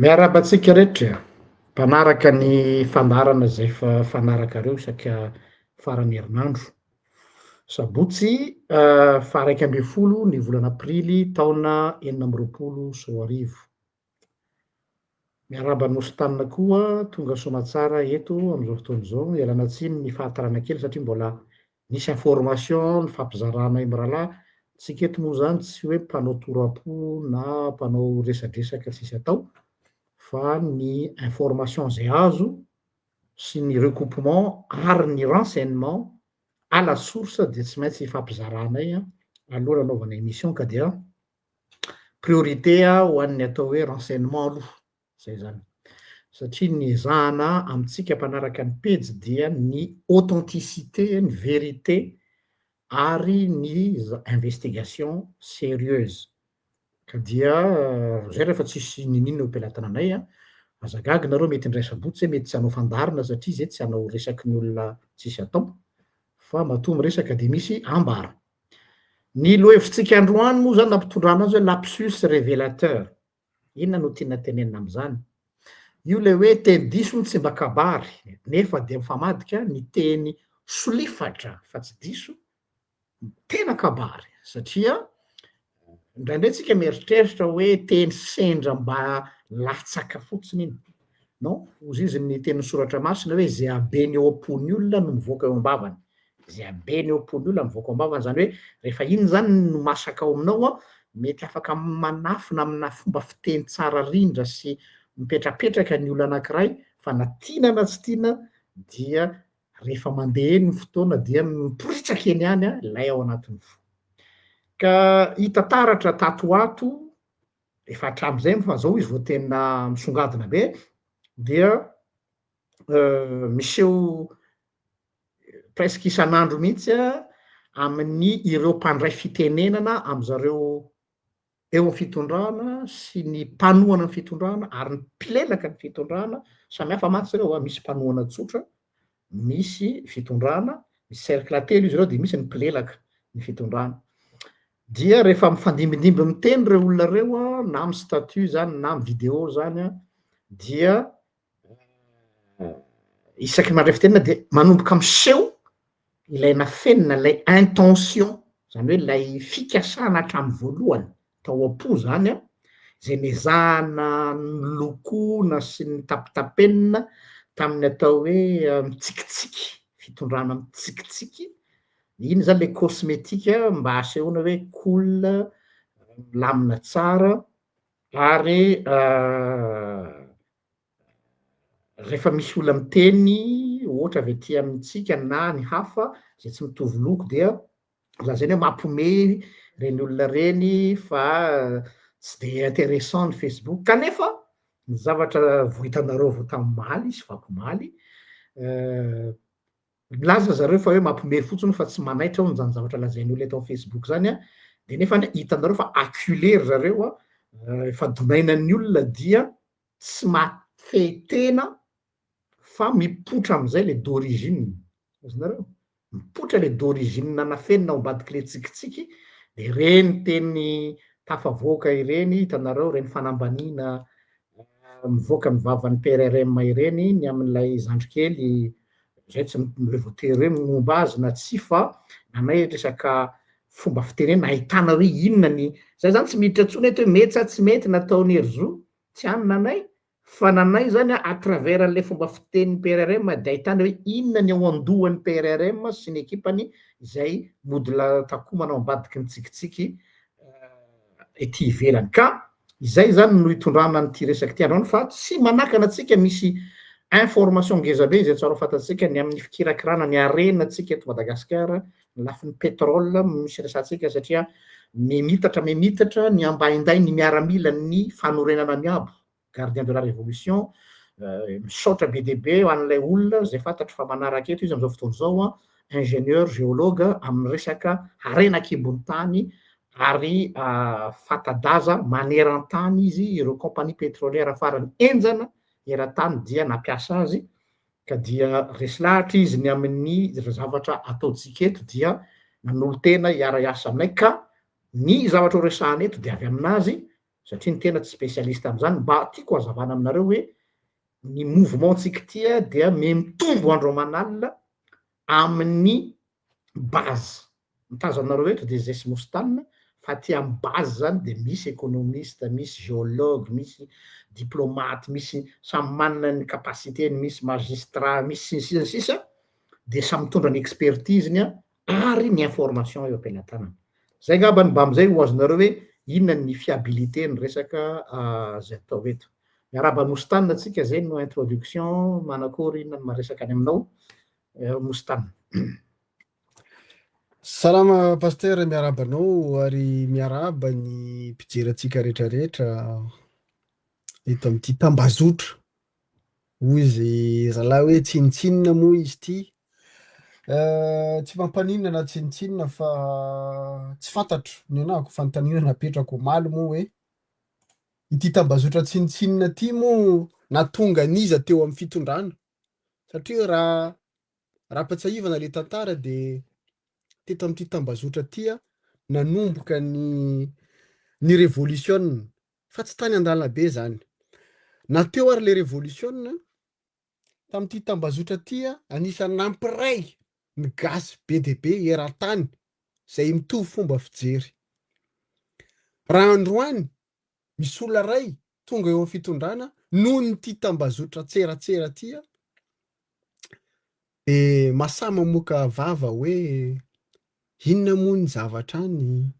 Miarabantsika rehetra mpanaraka ny fandarana zay fanaraka reo isaka farany herinandro. Sabotsy faha 1 ambin'ny 10 ny volana aprily taona 2024. Miarahaba nosy tanina koa tonga soamantsara eto amin'izao fotoana izao. Ialana tsiny ny fahatarana kely satria mbola nisy information nifampizarana amy rahalahy. Tsika eto moa zany tsy hoe mpanao toram-po na mpanao resadresaka tsisy atao, fa ny information zay azo sy ny recoupement ary ny renseignement à la source de tsy maintsy ifampizarahnay aloha nanaovana émission ka dia priorité ho an'ny atao hoe renseignement aloha, zay zany. Satria ny ezahana amintsika mpanaraka ny pejy dia ny authenticité, ny vérité ary ny investigation sérieuse. Ka dia zay rehefa tsisy ninino ampelatana anay azagagy nareo mety indray sabotsy mety tsy hanao fandarina satria zay tsy hanao resaky ny olona tsisy atao, fa matoa miresaka de misy ambara. Ny lohahevitsika androany moa zany nampitondrana azy hoe lapsus révélateur. Inona no tiana tenenina am'zany? Io le hoe teny diso ny tsy mba kabary, nefa de mifamadika ny teny solifatra fa tsy diso, tena kabary. Satria indraindray tsika mieritreritra hoe teny sendra mba latsaka fotsiny iny. Non, hozy izy ny teny soratra masina hoe zay habeny eo am-pon'ny olona no mivoaka eo am-bavany. Zay habeny eo am-pon'ny olona mivoaka eo am-bavany, zany hoe rehefa iny zany no masaka ao aminao mety afaka manafina amina fomba fiteny tsara rindra sy mipetrapetraka ny olona anankiray, fa na tiana na tsy tiana dia rehefa mandeha eny ny fotoana dia miporitsaky eny ihany lay ao anatin'ny fo. Ka hita taratra tato ho ato, efa hatram'izay fa zao izy vao tena misongadina be, dia miseho presque isan'andro mihitsy amin'ny ireo mpandray fitenenana am'zareo eo am-fitondrana sy ny mpanohana ny fitondrana ary ny mpilelaka ny fitondrana. Samy hafa mantsy reo misy mpanohana tsotra, misy fitondrana, misy cercle telo izy reo de misy ny mpilelaka ny fitondrana. Dia rehefa mifandimbindimby miteny reo olona reo na amy statut zany na amy video zany dia isaky mandray fitenena de manomboka miseho ilaina fenina lay intention, zany hoe lay fikasana hatramin'ny voalohany tao am-po zany zay niezahana nolokoina sy ny tapitapenina tamin'ny atao hoe mitsikitsiky, fitondrana mitsikitsiky. Iny zany le cosmétique mba asehoana hoe cool, milamina tsara ary rehefa misy olona miteny ohatra avy aty amintsika na ny hafa zay tsy mitovy loko dia lazaina hoe mampiomehy reny olona reny fa tsy de intéressant ny Facebook, kanefa ny zavatra vohitanareo avy tam'maly sy vakomaly, milaza zareo fa hoe mampiomehy fotsiny fa tsy manaitra hono zany zavatra lazain'olona eto am'Facebook zany de nefany hitanareo fa acculé ry zareo efa donainan'ny olona dia tsy mahafehy tena fa mipoitra am'zay le d'origine. Azonareo? Mipoitra le d'origine nafenina ao ambadiky le tsikitsiky de reny teny tafavoaka ireny hitanareo reny fanambanina mivoaka ny vavan'ny PRRM ireny ny amin'ilay zandrikely zay tsy le voatery hoe momba azy na tsy fa anay resaka fomba fitenena ahitana hoe inona ny zay zany tsy miditra intsony eto hoe mety sa tsy mety nataony ery zo, tsy any nanay fa nanay zany à travers an'le fomba fitenin'ny PRRM de ahitana hoe inona ny ao andohan'ny PRRM sy ny ekipany izay mody takomana ao ambadiky ny tsikitsiky ety ivelany. Ka izay zany no hitondrana an'ity resaky ty androany fa tsy manakana antsika misy information ngezabe zay tsara ho fantatsika ny amin'ny fikirakirana ny arenatsika eto Madagasikara, ny lafin'ny pétrole misy resantsika satria mimitatra ny ambainday ny miaramila ny fanorenana miabo gardien de la révolution, misaotra be dia be ho an'ilay olona zay fantatro fa manaraka eto izy am'zao fotoana zao ingénieur géologue amin'ny resaka arenankibon'ny tany ary fanta-daza maneran-tany izy, ireo compagnie pétrolière farany enjana eran-tany dia nampiasa azy, ka dia resy lahatra izy ny amin'ny zavatra ataotsika eto dia nanolo tena hiara-hiasa aminay ka ny zavatra ho resahana eto de avy aminazy satria ny tena tsy spesialista am'zany mba tiako hazavana aminareo hoe ny mouvement-tsika tia dia mitombo andro aman'alina amin'ny base mitazanareo eto de zay sy mostanina fa ty amy base zany de misy économiste, misy géologue, misy diplomate, misy samy manana ny capaciteny, misy magistrat, misy sisa sisa de samy mitondra ny expertise-ny ary ny information eo am-pelatanana zay ngambany mba am'zay ho azonareo hoe inona ny fiabilité ny resaka zay atao eto miaraba mostanina atsika zay no introduction manakory inona ny maresaka any aminao mostanina salama paster miaraba anao ary miaraba ny mpijerantsika rehetrarehetra eto amin'ity tambazotra hoy izy zalahy hoe tsinitsinina moa izy ty tsy mampaninona na tsinitsinina fa tsy fantatro ny anahako fantanina napetrako omaly moa hoe ity tambazotra tsinitsinina ty moa natonga niza teo amin'ny fitondrana satria raha patsahivana le tantara de teto amin'ity tambazotra tya nanomboka ny révolution fa tsy tany an-dalabe zany nateo ary le révolution tamin'ity tambazotra tya anisan'ny nampiray ny gasy be de be eran-tany zay mitovy fomba fijery raha androany misy olona ray tonga eo amin'ny fitondrana noho ny ty tambazotra tseratsera tya de masama moka vava hoe inona moa ny zavatra any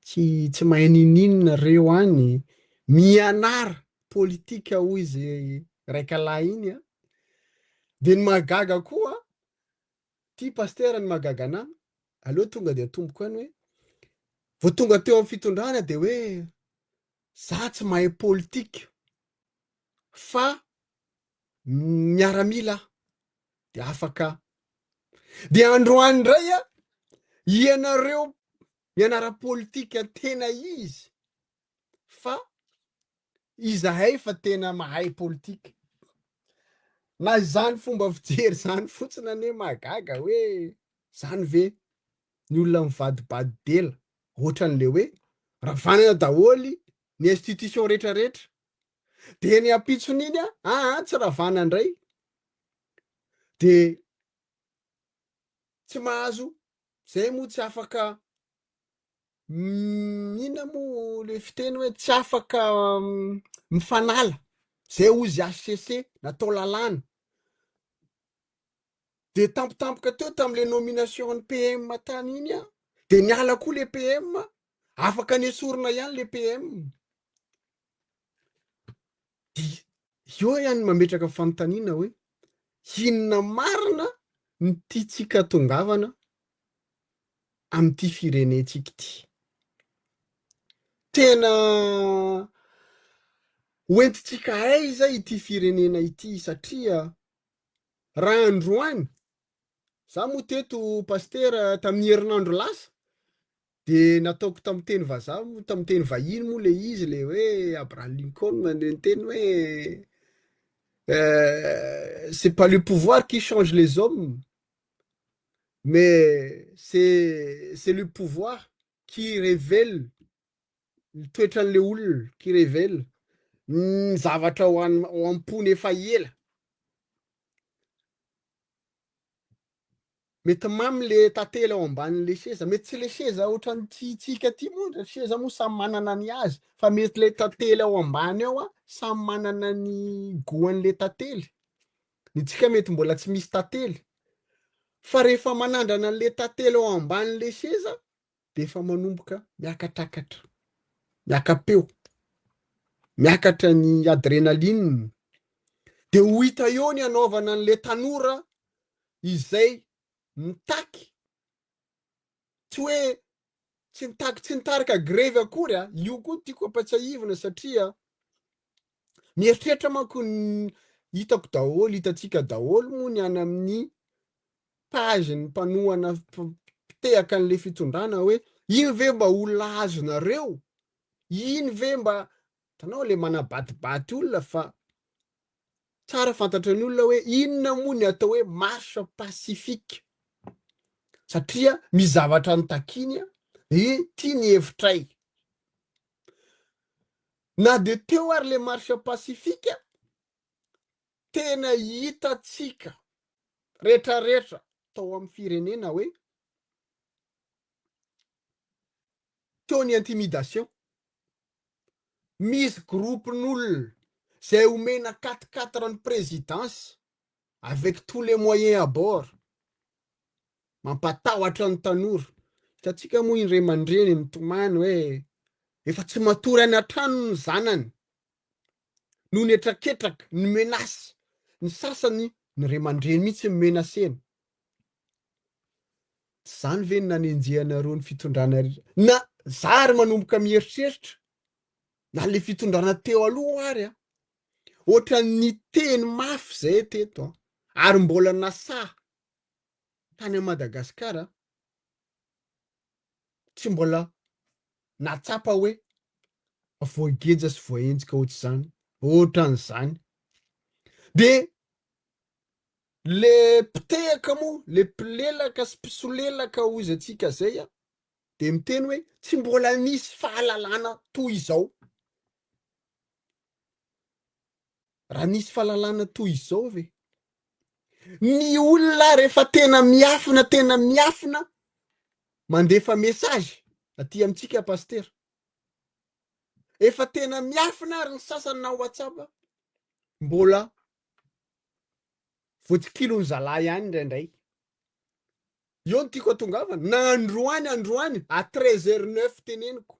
tsy mahay ninina reo any mianara politika hoy izy raika lahy iny de ny magaga koa ty paster ny magaga ana aleoha tonga de atomboko any hoe vo tonga teo amin'ny fitondrana de hoe za tsy mahay politika fa miaramila de afaka de androany ndray ianareo mianara politika tena izy fa izahay fa tena mahay politika na zany fomba fijery zany fotsiny ane magaga hoe zany ve ny olona mivadibady dela ohatran'le hoe ravanana daholy ny institution rehetrarehetra de ny ampitson'iny tsy ravana ndray de tsy mahazo zay moa tsy afaka inona moa le fiteny hoe tsy afaka mifanala zay ozy HCC natao lalàna de tampotampoka teo tam'le nomination ny PM tany iny de niala koa le PM afaka ny esorina ihany le PM io ihany mametraka fanontaniana hoe inona marina ny tiatsika tongavana am'ty firenetsika ity tena hoentitsika aiza ity firenena ity satria raha androany za moa teto paster tamin'ny herinandro lasa de nataoko tamin'ny teny vazaha moa tamin'ny teny vahiny moa le izy le hoe Abraham Lincoln le teny hoe c'est pas le pouvoir qui change les hommes mais c'est le pouvoir qui révèle toetran'le olona qui révèle ny zavatra ho am-pony efa ela mety mamy le tantely ao ambanin'le seza mety tsy le seza ohatran'ny tsika ty moa seza moa samy manana ny azy fa mety le tantely ao ambany ao samy manana ny goan'le tantely ny tsika mety mbola tsy misy tantely fa rehefa manandrana an'le tantely ao ambanin'le seza de efa manomboka miakatrakatra miakapeo miakatra ny adrénaline de ho hita eo ny anaovana an'le tanora izay mitaky tsy hoe tsy nitaky tsy nitarika grevy akory io koa tiako ampatsahivana satria mieritreritra manko ny hitako daholo hitatsika daholo moa ny any amin'ny page ny mpanohana mpitehaka an'le fitondrana hoe iny ve mba olona azonareo iny ve mba tanao le manabatibaty olona fa tsara fantatra ny olona hoe inona moa ny atao hoe marche pacifique satria mizavatra ny takiny tia ny hevitray Na de teo ary le marche pasifika tena hitatsika rehetrarehetra tao amin'ny firenena hoe teo ny intimidation. Misy groupin'olona zay omena 4-4 ny présidence avec tous les moyens à bord mampatahotra ny tanora. Tatsika moa indray aman-dreny mitomany hoe efa tsy matory any an-trano ny zanany no netraketraka ny menasy, ny sasany ny ray aman-dreny mihitsy menasena. Zany ve ny nanenjehanareo ny fitondrana na zary manomboka mieritreritra na le fitondrana teo aloha ary ohatra ny teny mafy zay teto ary mbola nasaha tany Madagasikara tsy mbola natsapa hoe voageja sy voaenjika ohatr'izany ohatran'izany. De le mpitehaka moa le mpilelaka sy mpisolelaka hozy atsika zay de miteny hoe tsy mbola nisy fahalalana toy izao. Raha nisy fahalalana toy izao ve ny olona rehefa tena miafina mandefa mesazy aty amintsika pasteur efa tena miafina ary ny sasany na WhatsApp mbola voatsikilony zalahy ihany indraindray. Io ny tiako atongavana na androany à 13h09 teneniko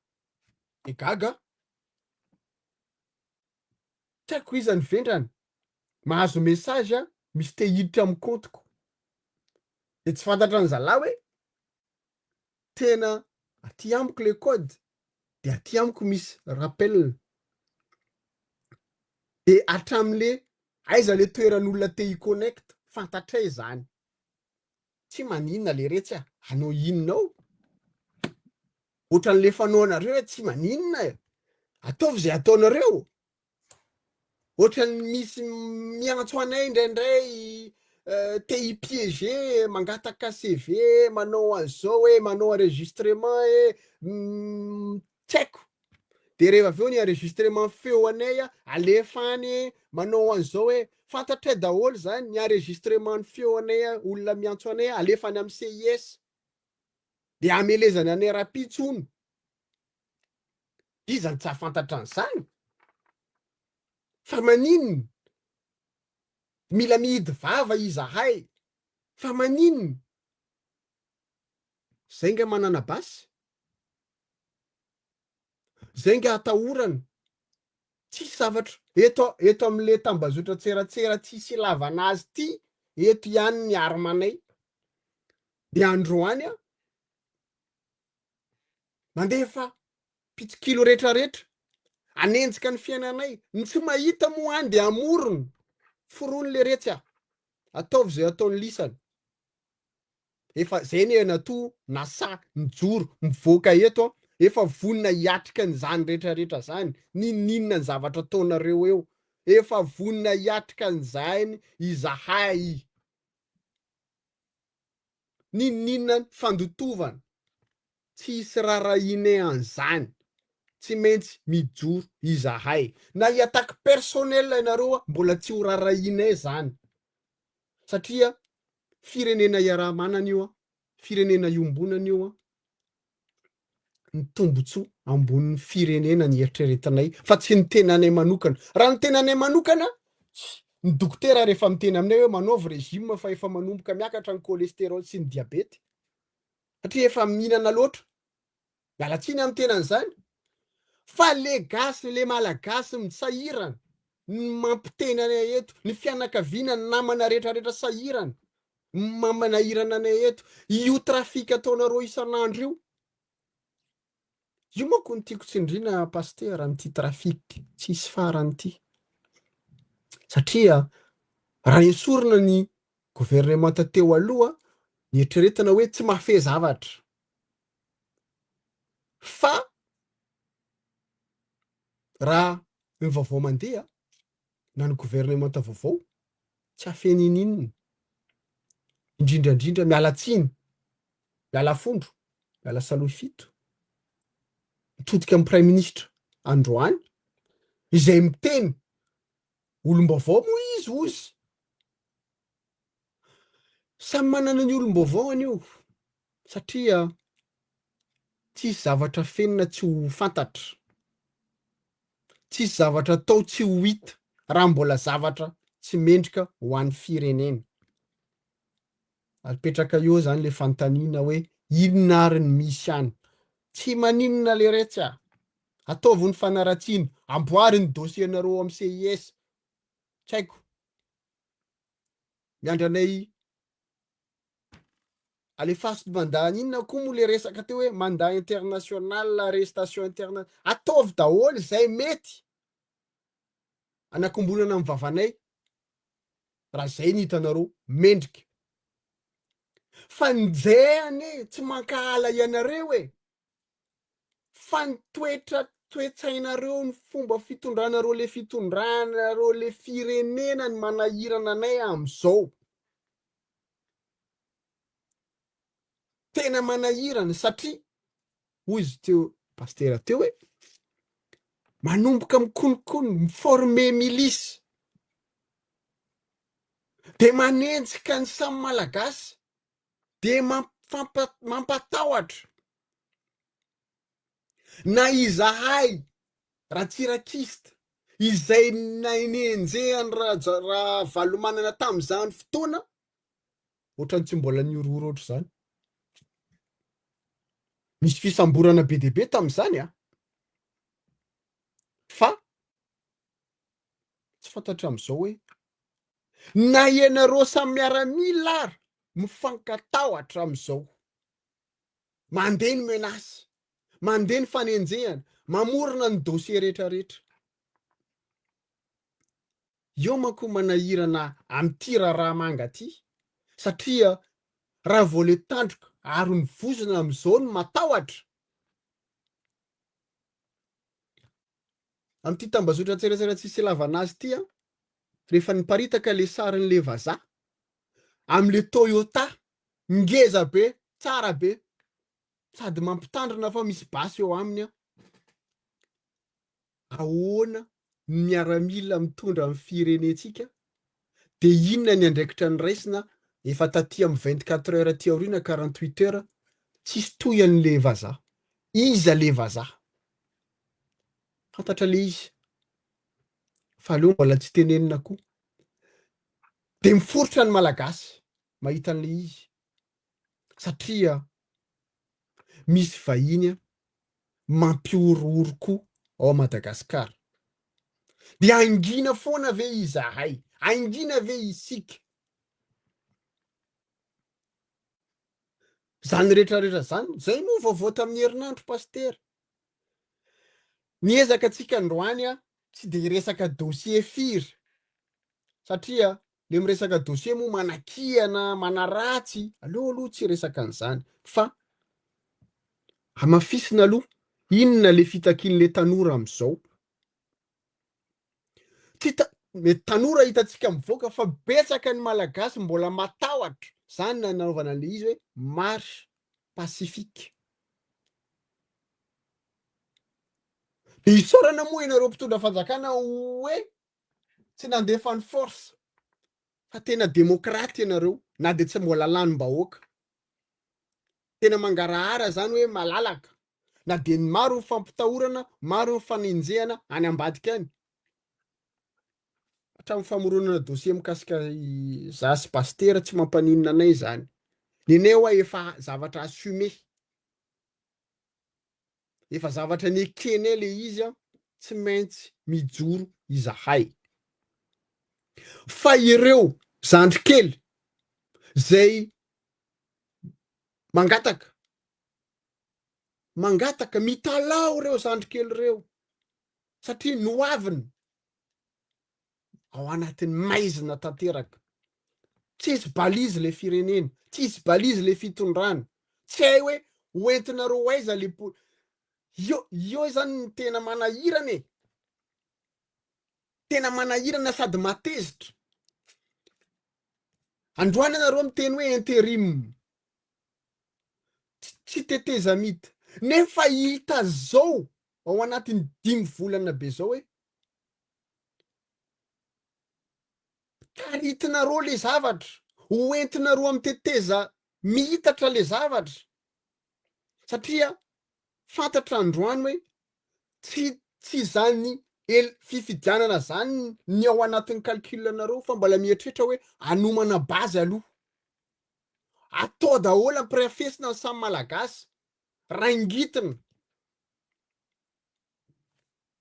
e gaga tsy haiko iza ny vendrany mahazo mesazy misy te hiditra amin'ny compteko de tsy fantatra ny zalahy hoe tena aty amiko le code de aty amiko misy rappel de atram'le aiza le toeran'olona te hiconnect fantatray zany. Tsy maninona le retsy anao inonao ohatran'le fanaonareo tsy maninona ataovy zay ataonareo. Ohatran'ny misy miantso anay indraindray te hipiéger mangataka CV manao an'izao hoe manao enregistrement tsy haiko de rehefa aveo ny enregistrement feo anay alefany manao an'izao hoe fantatray daholo zany ny enregistrement ny feo anay olona miantso anay alefany amin'ny CIS de amelezany anay rapitsony izany tsy afantatra an'izany fa maninona mila mihidy vava izahay fa maninona zay nga manana basy zay nga atahorana tsisy zavatra eto amin'le tambazotra tseratsera tsisy ilavana azy ty eto ihany ny armanay de androany mandefa pitsikilo rehetrarehetra anenjika ny fiainanay ny tsy mahita moa any de amorony forony le retsy ataovy zay ataony lisany efa zay ny nato nasa mijoro mivoaka eto efa vonina hiatrika ny zany rehetrarehetra zany ninona ny zavatra ataonareo eo efa vonina hiatrika ny zany izahay ninona ny fandotovana tsisy rarahinay an'izany tsy maintsy mijoro izahay na hiataka personnel ianareo mbola tsy ho rarahinay zany satria firenena iaraha-manana io firenena iombonana io ny tombotsoa ambonin'ny firenena ny eritreretanay fa tsy ny tenanay manokana. Raha ny tenanay manokana ny dokotera rehefa miteny aminay hoe manaovy régime fa efa manomboka miakatra ny cholestérol sy ny diabety satria efa mihinana loatra mialatsiny amin'ny tenan'izany fa le gasy le malagasy misahirana ny mampiteny anay eto ny fianakaviana ny namana rehetrarehetra sahirana mamanahirana anay eto io trafika ataonareo isan'andro io moako ny tiako tsindriana pasteur n'ity trafika tsisy farany ity satria raha esorina ny gouvernement teo aloha ny eritreretana hoe tsy mahafehy zavatra fa raha ny vaovao mandeha na ny gouvernement vaovao tsy hafeny ninona indrindrandrindra mialatsiny miala fondro miala salohifito mitodika amin'ny prime ministre androany izay miteny olom-baovao moa izy ozy. Samy manana ny olom-baovao an'io satria tsisy zavatra fenina tsy ho fantatra, tsisy zavatra atao tsy ho hita raha mbola zavatra tsy mendrika ho an'ny firenena. Apetraka eo zany le fantaniana hoe inona ary ny misy any. Tsy maninona le retsy a. Ataovy ny fanaratsiana, amboary ny dosianareo amin'ny CIS. Tsy haiko. Miandranay alefaso mandat inona koa moa le resaka teo hoe mandat international, arrestation internationale. Ataovy daholo zay mety anakombonana amin'ny vavanay raha zay ny hitanareo mendrika. Fa njehany tsy mankahala ianareo e. Fa ny toetsainareo, ny fomba fitondranareo, le fitondranareo le firenena ny manahirana anay am'izao. Tena manahirana satria hoy izy teo pastera teo hoe manomboka mikonokony, miforme milisy de manenjika ny samy malagasy de mampatahotra na izahay ratsirakista izay nenjehany raha valomanana tamin'izany fotoana ohatrany tsy mbola niororo ohatr' zany. Misy fisamborana be dia be tamin'izany a. Fa tsy fantatra amin'izao hoe na ianareo samy miaramila ary mifankatahotra amin'izao. Mandeha ny menasy, mandeha ny fanenjehana, mamorona ny dosie rehetra rehetra. Eo manko manahirana amin'ity raha manga ty satria raha vao le tandroka ary ny vozona amin'izao ny matahotra. Amin'ity tambazotra tserasera tsisy ilavana azy ity a, rehefa niparitaka le sarin'le vazaha amin'le Toyota ngeza be, tsara be, sady mampitandrina fa misy basy eo aminy a. Ahoana miaramila mitondra amin'ny firenetsika de inona ny andraikitra ny raisina efa taty amin'ny 24 heures ty aoriana 48 heures tsisy toy an'le vazaha. Iza le vazaha? Fantatra le izy. Fa aleo mbola tsy tenenina koa. De miforotra ny malagasy mahita an'le izy satria misy vahiny mampiorooroko ao Madagasikara. De angina foana ve izahay? Angina ve isika? Zany rehetra rehetra zany, zay no vaovao tamin'ny herinandro pastera. Niezaka antsika androany a tsy de resaka dosie firy satria le miresaka dosie moa manakihana, manaratsy, aleo aloha tsy resaka an'izany fa hamafisina aloha inona le fitakian'le tanora amin'izao. Mety tanora hitantsika mivoaka fa betsaka ny malagasy mbola matahotra. Zany nanaovana an'le izy hoe marche pacifique. De isaorana moa ianareo mpitondra fanjakana hoe tsy nandefa ny force fa tena demokraty ianareo na de tsy mbola lanim-bahoaka. Tena mangarahara zany hoe malalaka na de maro ny fampitahorana, maro ny fanenjehana any ambadika any. Hatramin'ny famoronana dosie mikasika za sy pastera tsy mampaninona anay zany. Nenay hoa efa zavatra assume. Efa zavatra nekenay le izy a tsy maintsy mijoro izahay. Fa ireo zandrikely zay mangataka mitalao reo zandrikely reo satria noaviny ao anatin'ny maizina tanteraka. Tsisy balizy le firenena, tsisy balizy le fitondrana. Tsy hay hoe hoentinareo aiza le io zany ny tena manahirana e. Tena manahirana sady matezitra. Androany ianareo miteny hoe intérim. Tsy teteza mita. Nefa hita zao ao anatin'ny 5 volana be zao hoe aritinareo le zavatra, hoentinareo amin'ny teteza mihitatra le zavatra, satria fantatra androany hoe tsy zany fifidianana zany ny ao anatin'ny calculanareo fa mbola mieritreritra hoe anomana bazy aloha. Atao daholo ampirafesina ny samy malagasy, raingitina.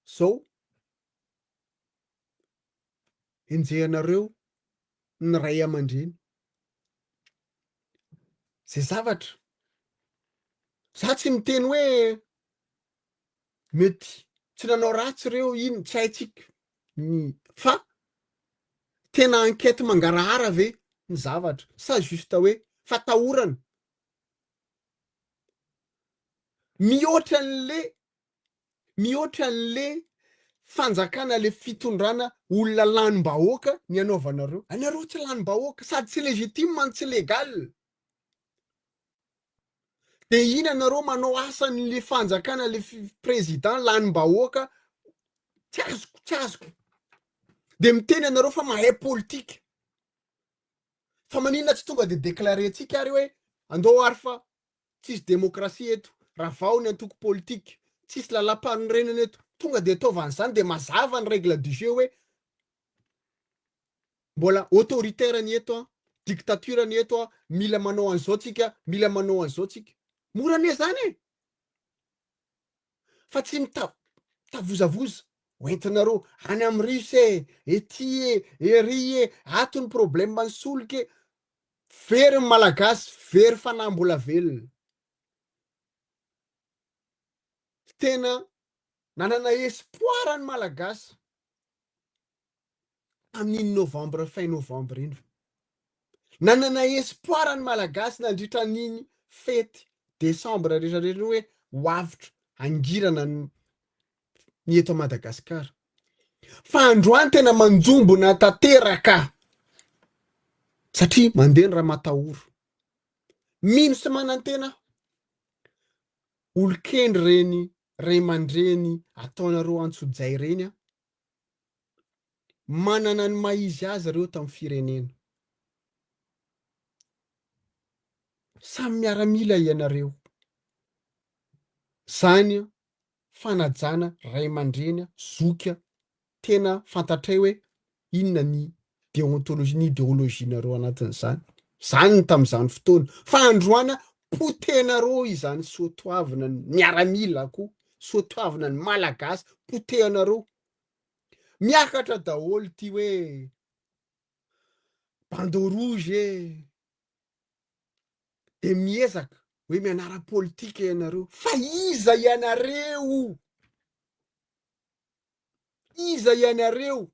Zao enjehanareo ny ray aman-dreny zay zavatra. Za tsy miteny hoe mety tsy nanao ratsy reo, iny tsy haitsika, fa tena ankety mangarahara ve ny zavatra sa justa hoe fatahorana. Mihoatra an'le fanjakana, le fitondrana olona lanim-bahoaka ny anaovanareo. Anareo tsy lanim-bahoaka sady tsy legitima ny tsy legal. De iny anareo manao asan'le fanjakana, le president lanim-bahoaka. Tsy azoko. De miteny anareo fa mahay politika. Fa maninona tsy tonga de deklarentsika ary hoe andao ary fa tsisy demokrasia eto, ravao ny antoko politika, tsisy lalam-panorenana eto. Tonga de ataovan'izany de mazava ny règle du jeu hoe mbola autoritaire ny eto, dictature ny eto, mila manao an'izao tsika, mila manao an'izao tsika. Mora ne zany e. Fa tsy mitavozavoza. Hoentinareo any amin'ny risy ety ery ato ny problème ny solika. Very ny malagasy, very fanahy mbola velona. Tena nanana espoir ny malagasy amin'iny novembre, fin novembre iny. Nanana espoir ny malagasy nandritra an'iny fety décembre rehetrarehetra hoe ho avitra angirana ny eto Madagasikara. Fa androany tena manjombona tanteraka satria mandeha ny raha matahoro. Mino sy manantena olon-kendry reny, ray aman-dreny ataonareo Antsojay reny manana ny maizy azy reo tamin'ny firenena. Samy miaramila ianareo. Zany fanajana ray aman-dreny zoky tena fantatray hoe inona ny deontologie, ny idéologie-nareo anatin'izany. Zany tamin'izany fotoana. Fa androana potehinareo izany soatoavina ny miaramila koa, soatoavina ny malagasy, potehinareo. Miakatra daholo ty hoe bandeau rouge de miezaka hoe mianara politika ianareo. Fa iza ianareo? Iza ianareo?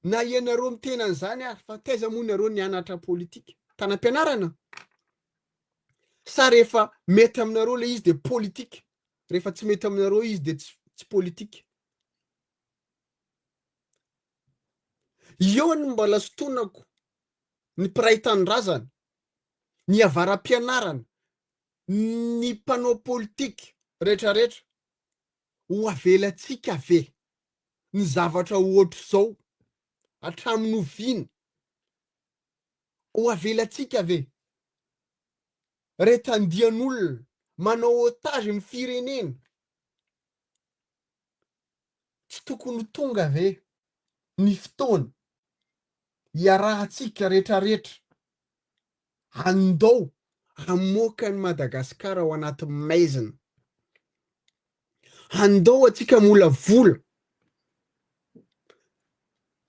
Na ianareo mitena an'izany ary fa taiza moa nareo nianatra politika? Tanam-pianarana? Sa rehefa mety aminareo le izy de politika, rehefa tsy mety aminareo izy de tsy politika. Eo ny mbola sotonako ny mpiray tanindrazana, ny avaram-pianarana, ny mpanao politika rehetrarehetra ho avelantsika ve ny zavatra ohatr'izao hatramin'ny oviana? Ho avelantsika ve retandian'olona manao otage ny firenena? Tsy tokony tonga ve ny fotoana iarahantsika rehetrarehetra andao hamoaka ny Madagasikara ao anatin'ny maizina? Andao atsika mola vola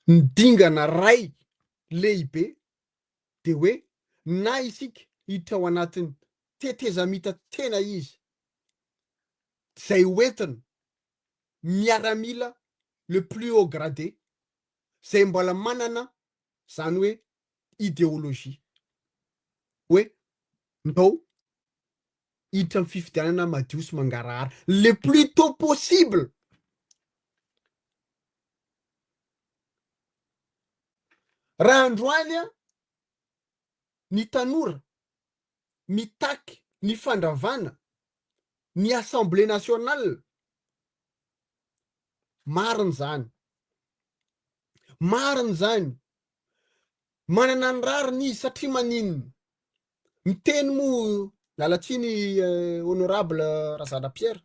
ny dingana ray lehibe de hoe na isika hiditra ao anatin'ny tetezamita tena izy zay hoentina miaramila le plus haut gradé, zay mbola manana zany hoe idéologie, hoe ndao hiditra amin'ny fifidianana madio sy mangarahara le plus tôt possible. Raha androany ny tanora mitaky ny fandravana ny Assemblée nationale, mariny zany. Marina zany. Manana ny rariny izy satria maninona. Miteny moa lalatsiny honorable Razandrapierre.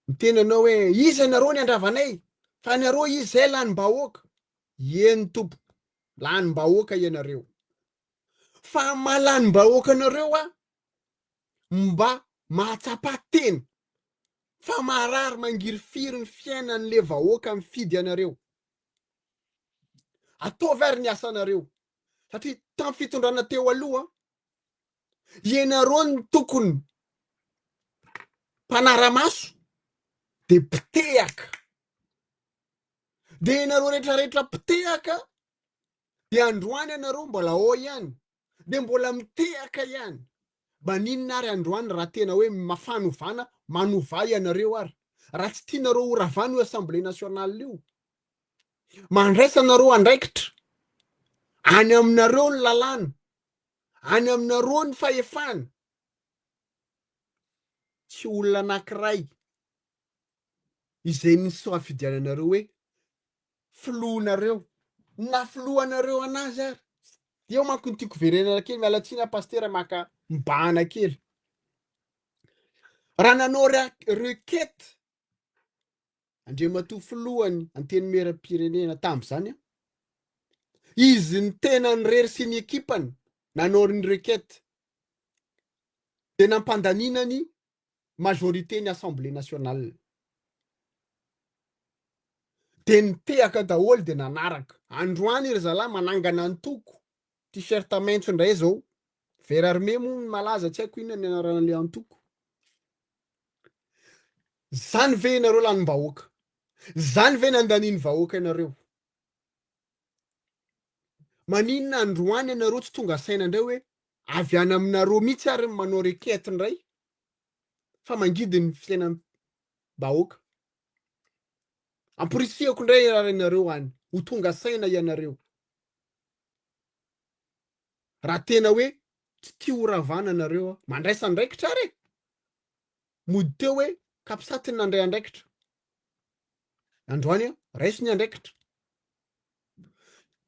Miteny anao hoe iza nareo ny andravanay fa nareo izy zay lanim-bahoaka. Eny tompo, lanim-bahoaka ianareo. Fa malanim-bahoaka anareo mba mahatsapa-teny fa marary mangiry-firy ny fiainan'le vahoaka mifidy anareo. Ataovy ary ny asanareo satria tamin'ny fitondrana teo aloha ianareo ny tokony mpanara-maso de pitehaka. De ianareo rehetrarehetra pitehaka de androany ianareo mbola ao ihany de mbola mitehaka ihany. Maninona ary androany raha tena hoe mafanovana manova ianareo ary. Raha tsy tianareo ho ravana io Assemblée nationale io. Mandraisanareo andraikitra. Any aminareo ny lalàna. Any aminareo ny fahefana. Tsy olona anankiray izay ny safidiananareo hoe filoanareo. Na filoanareo anazy ary. Eo manko ny tiako verenana kely mialatsiny pasteur maka mibahana kely. Raha nanao requête Andriamatoa filohany anteny meram-pirenena tam'izany izy ny tena nirery sy ny ekipany nanao ny requête de nampandaniana ny majorité ny Assemblée nationale. De nitehaka daholo de nanaraka. Androany ry zalahy manangana antoko. T-shirt maitso indray zao. Verarme moa malaza tsy haiko inona ny anarana le antoko. Zany ve ianareo lanim-bahoaka? Zany ve nandaniany vahoaka ianareo? Maninona androany ianareo tsy tonga saina indray hoe avy any aminareo mihitsy ary manao requête indray fa mangidy ny fiainan'ny vahoaka. Amporisihako indray raha ianareo any ho tonga saina ianareo. Raha tena hoe tsy tia ho ravana anareo mandraisa andraikitra ary. Mody teo hoe kapisatiny nandray andraikitra. Androany raiso ny andraikitra.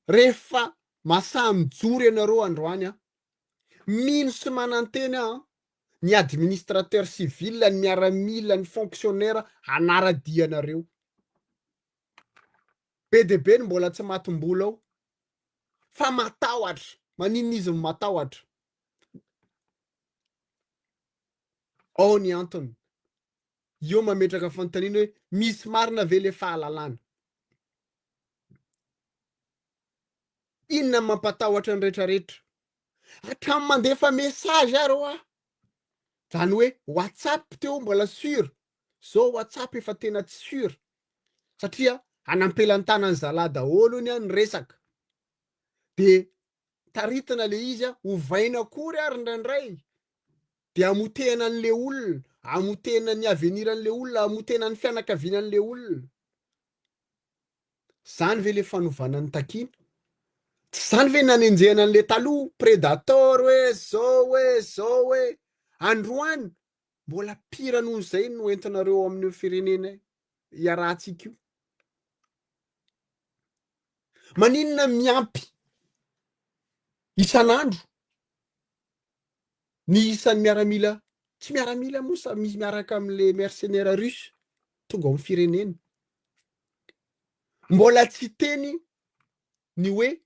Rehefa masaha mijoro ianareo androany mino sy mananteny ny administrateur civil, ny miaramila, ny fonctionnaire anara-dianareo. Be de be ny mbola tsy matim-bola ao fa matahotra. Maninona izy matahotra? Ao ny antony. Io mametraka fanontaniana hoe misy marina ve le fahalalana? Inona mampatahotra ny rehetrarehetra? Hatramin'ny mandefa mesazy ary zany hoe WhatsApp teo mbola sûr. Zao WhatsApp efa tena tsy sûr. Satria anampelantanany zalahy daholo ny resaka. De taritina le izy hovaina akory ary indraindray. De amotehana an'le olona, amotehana ny aveniran'le olona, amotehana ny fianakavianan'le olona. Zany ve le fanovana ny takina? Zany ve nanenjehana an'le taloha prédateur hoe androany mbola pira noho izay no entinareo amin'ny firenena iarahantsika io. Maninona miampy isan'andro ny isan'ny miaramila, tsy miaramila moa misy miaraka amin'le mercenaires russe tonga amin'ny firenena. Mbola tsy teny ny hoe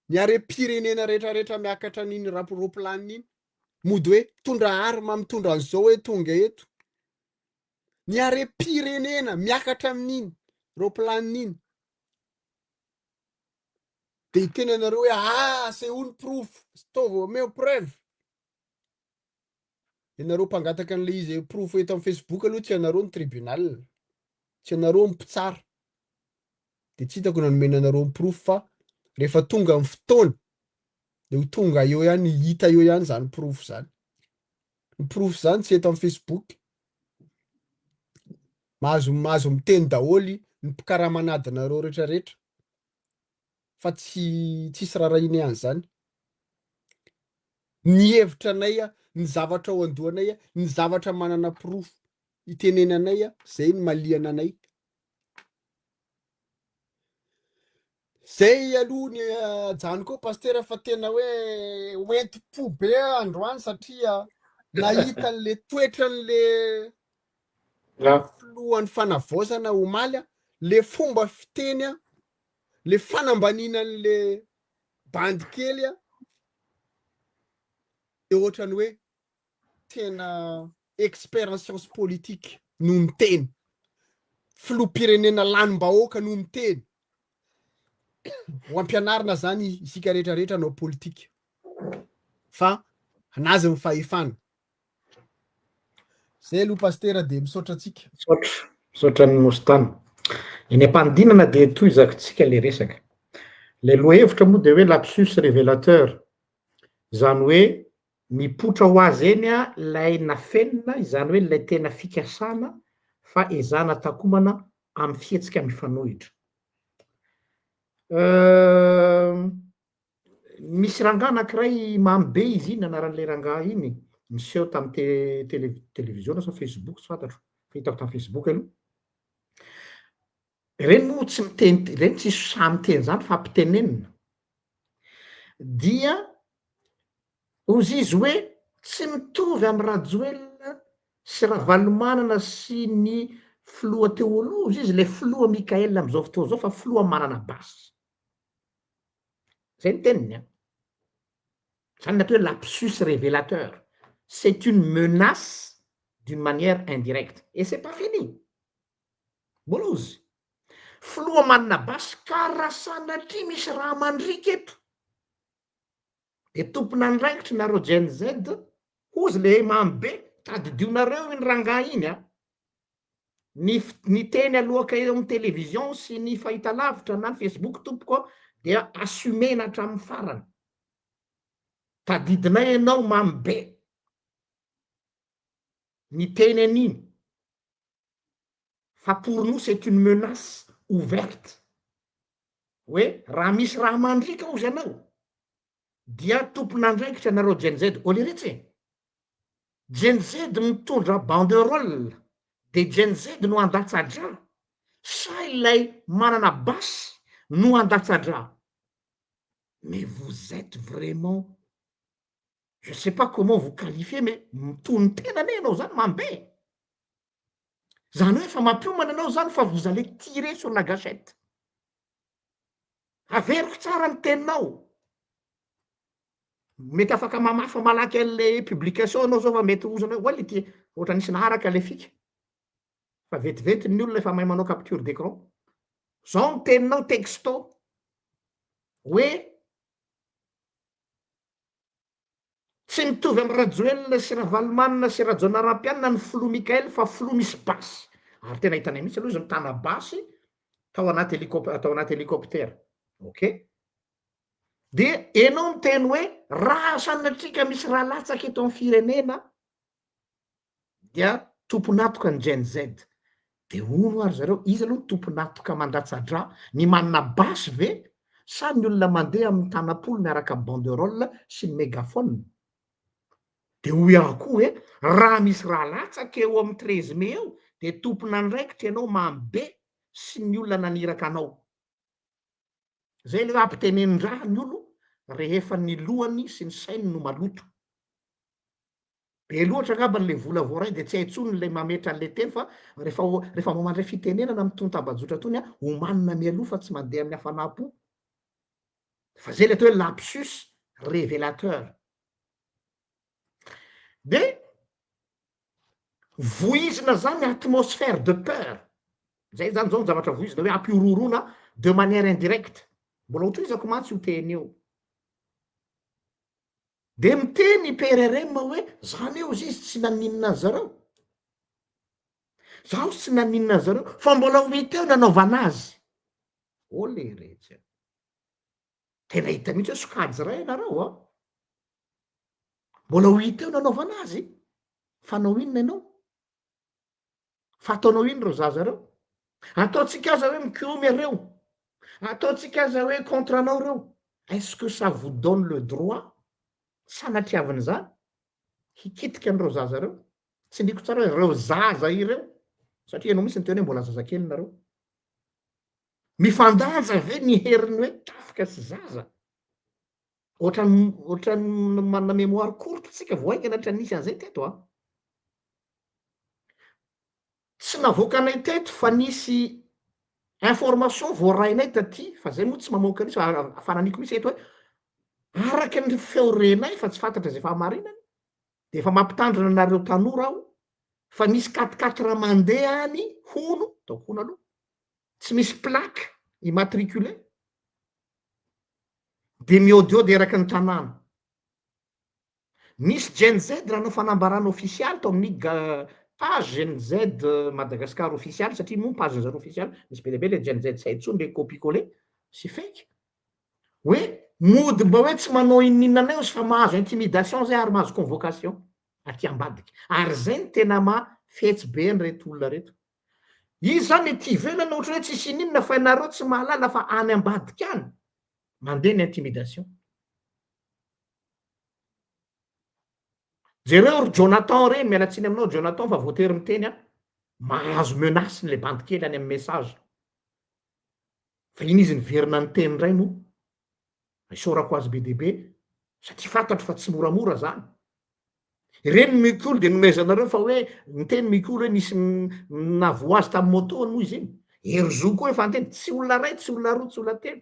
ny are-pirenena rehetrarehetra miakatra n'iny roplanina iny mody hoe tondra arma mitondra an'izao hoe tonga eto. Ny are-pirenena miakatra amin'iny roplanina iny. De hiteny anareo hoe c'est une proof, stova omeo preuve. Ianareo mpangataka an'le izy proof eto amin'ny Facebook aloha tsy ianareo ny tribunal. Tsy ianareo mpitsara. De tsy hitako nanomena anareo ny proof fa rehefa tonga amin'ny fotoana de ho tonga eo ihany, hita eo ihany zany proof zany. Ny proof zany tsy eto amin'ny Facebook. Mahazo miteny daholo ny mpikaramanadinareo rehetrarehetra fa tsisy rarahina ihany zany. Ny hevitra anay ny zavatra ao andohanay ny zavatra manana proof itenenanay zay ny maliana anay. Zay aloha ny jany koa pasteur fa tena hoe hoenti-po be androany satria nahita an'le toetran'le filohan'ny fanavaozana omaly le fomba fiteny le fanambaninan'le bandy kely de ohatrany hoe tena expert en science politique no miteny filoham-pirenena lanim-bahoaka no miteny ho ampianarina zany isika rehetrarehetra anao politika fa anazy mifahefana zay aloha pasteur de misaotra atsika misaotra ny mositany eny am-pandinana de toy zakontsika le resaka le lohahevitra moa de hoe lapsus révélateur zany hoe mipotra ho azy eny lay nafenina izany hoe lay tena fikasana fa ezana takomana amin'ny fihetsika mifanohitra misy rangahy anankiray mamy be izy iny anaran'le rangahy iny miseho tamin'ny télévision sa Facebook tsy fantatro fahitako tamin'ny Facebook aloha reny moa tsy miteny reny tsy samy teny zany fa ampitenenina dia ozy izy hoe tsy mitovy amin'ny Rajoelina sy Ravalomanana sy ny filoha teo aloha izy le filoha Mikaela am'izao fotoana zao fa filoha manana basy zay ny teniny zany natao hoe lapsus révélateur c'est une menace d'une manière indirecte et c'est pas fini mbola ozy filoha manana basy karaha sanatria misy raha mandrika eto de tompona andraikitry nareo Gen Z ozy le mamy be tadidionareo iny rangahy iny ny teny alohaka eo amin'ny télévision sy ny fahitalavitra na ny Facebook tompoko dia assumena hatramin'ny farany tadidinay ianao mamy be ny teny an'iny fa pour nous c'est une menace ouverte hoe raha misy raha mandrika ozy anao dia tompon'andraikitra anareo Gen Z oleretsy Gen Z mitondra banderole de Gen Z no andatsadra sa ilay manana basy no andatsadra mais vous êtes vraiment je sais pas comment vous qualifier mais mitony tena ne anao zany mambe zany hoe fa mampiomana anao zany fa vous allez tirer sur la gâchette averiko tsara ny teninao mety afaka mamafa malaky an'le publication anao zao fa mety ozanao oa lety ohatra nisy naharaka le fika fa vetivety ny olona efa mahay manao capture d'écran zao ny teninao texto hoe tsy mitovy amy Rajoelina sy Ravalomanana sy Rajaonarimampianina ny filoha Mikaela fa filoha misy basy ary tena hitanay mihitsy aloha izy mitana basy tao anaty hélicoptère ok de enao miteny hoe raha sanatrika misy raha latsaky eto amin'ny firenena dia tomponatoka ny Gen Z de ono ary zareo izy aloha ny tomponatoka mandatsadra ny manana basy ve sa ny olona mandeha amin'ny tanam-polo miaraka banderole sy ny mégaphone de ho iaho koa hoe raha misy raha latsaky eo amin'ny 13 mai eo de tompon'andraikitra ianao mamy be sy ny olona naniraka anao zay le ampitenenin-draha ny olo rehefa ny lohany sy ny sainy no maloto be loatra angambany le vola voaray de tsy haintsony le mametra an'le teny fa rehefa mamandray fitenenana mitony tabajotra tony homanina mialoha fa tsy mandeha amin'ny hafanampo fa zay le atao hoe lapsus révélateur de voizina zany atmosphère de peur zay zany zao ny zavatra voizina hoe ampiororona de manière indirecte mbola otoizako mantsy io teny eo de miteny PRRM hoe zany eo izy tsy naninona zareo zaho tsy naninona zareo fa mbola ho hita eo nanaovana azy ole retsy tena hita mihitsy hoe sokajy ray ianareo mbola ho hita eo nanaovana azy fa nao inona ianao fa ataonao ino reo zaza reo ataotsika aza hoe mikiomy reo ataotsika aza hoe contre anao reo est-ce que ça vous donne le droit sanatiavany zany hikitika an'ireo zaza reo tsy ndiko tsara hoe reo zaza ireo satria anao misy ny teny hoe mbola zazakely nareo mifandanja ve ny heriny hoe tafika sy zaza ohatrany manana mémoire courte tsika voainga natra nisy an'izay teto a tsy navoakanay teto fa nisy information voarainay taty fa zay moa tsy mamoaka nisy afananiko misy eto hoe araky ny feorenay fa tsy fantatra zay fahamarinany de efa mampitandrina anareo tanora aho fa nisy 4-4 mandeha any hono ataoko hono aloha tsy misy plaque immatriculé de miôdiôdy eraky ny tanàna misy GNZ raha no fanambarana ofisialy tao amin'ny page GNZ Madagascar official satria moa page zany official misy be lehibe le GNZ tsy haintsony le copie collé sy fake hoe mody mba hoe tsy manao ininona anay izy fa mahazo intimidation zay ary mahazo convocation aty ambadiky ary zay ny tena fetsy be ny reto olona reto izy zany ty ivelany ohatra hoe tsisy ininona fa ianareo tsy mahalala fa any ambadiky any mandeha ny intimidation jereo ry Jonathan reny mialatsiny aminao Jonathan fa voatery miteny a mahazo menace ny le bandikely any amin'ny message fa iny izy niverina ny teny ray moa isaorako azy be dehibe satria fantatro fa tsy moramora zany reny mikolo de nomezanareo fa hoe miteny mikolo hoe nisy navoa azy tamin'ny moto moa izy iny ery zo koa efa anteny tsy olona ray tsy olona roa tsy olona telo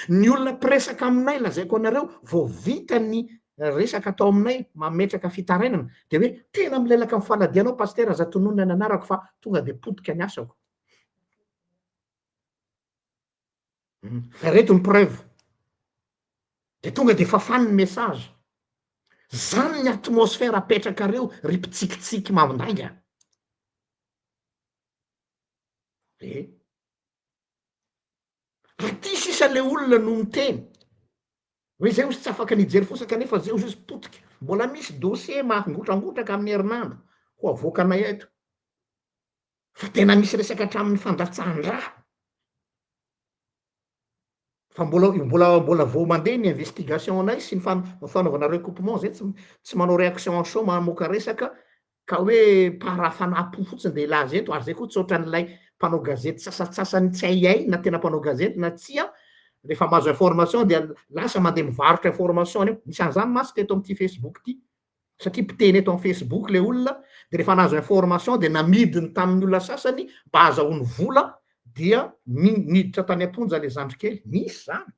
ny olona mpiresaka aminay lazaiko anareo vao vita ny resaka atao aminay mametraka fitarainana de hoe tena milelaka amin'ny faladianao paster aza tononona ny anarako fa tonga de potika ny asako fa reto ny preuve de tonga de fafany ny message zany ny atmosfera apetrakareo ry mpitsikitsiky mandanga aty sisa le olona no miteny hoe zay ozy tsy afaka nijery fosaka kanefa zay ozy izy potika mbola misy dossier mangotragotraka amin'ny herinandro ho avoakanay eto fa tena misy resaka hatramin'ny fandatsahan-draha fa mbola vao mandeha ny investigation anay sy ny fanaovana recoupement zay tsy manao réaction en chaud mamoaka resaka ka hoe parafanampo fotsiny de laza eto ary zay koa tsy ohatran'ilay mpanao gazety sasatsasany tsy aiay na tena mpanao gazety na tsia rehefa mahazo information de lasa mandeha mivarotra information eo misy an'izany masy teto am'ty Facebook ty satria mpiteny eto amin'ny Facebook le olona de rehefa nahazo information de namidiny tamin'ny olona sasany mba azahoany vola dia miditra tany amponja le zandrikely misy zany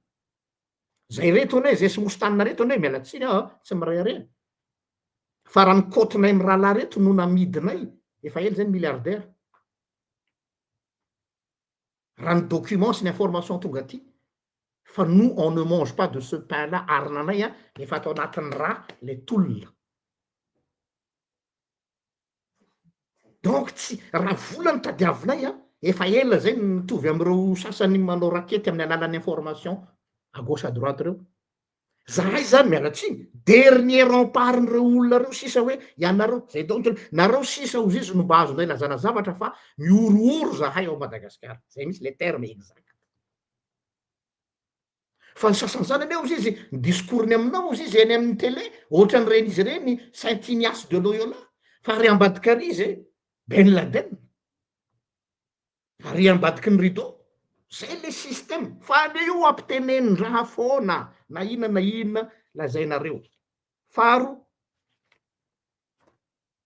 zay reto anay zay sy mosotanina reto anay mialatsiny aho tsy miray are fa raha nikotinay amy rahalahy reto no namidinay efa ely zany milliardaire raha ny document sy ny information tonga aty fa nous on ne mange pas de ce pain là arinanay a efa atao anatin'ny raha le tolona donc tsy raha volany tadiavinay a efa ela zay mitovy am'ireo sasany manao rakety amin'ny alalan'ny information à gauche à droite reo zahay zany mialatsiny dernier rempart-n'ireo olona reo sisa hoe ianareo zay donc nareo sisa ozy izy no mba azonay lazana zavatra fa miorooro zahay ao Madagasikara zay misy le terme exact fa ny sasan'zany ane ozy izy ny discours-ny aminao ozy izy eny amin'ny télé ohatran'ny reny izy reny Saint Ignace de Loyola fa ary ambadiky ary izy Ben Laden ary ambadiky ny rideau zay le système fa le io ampitenenyn-draha foana na inona lazainareo faro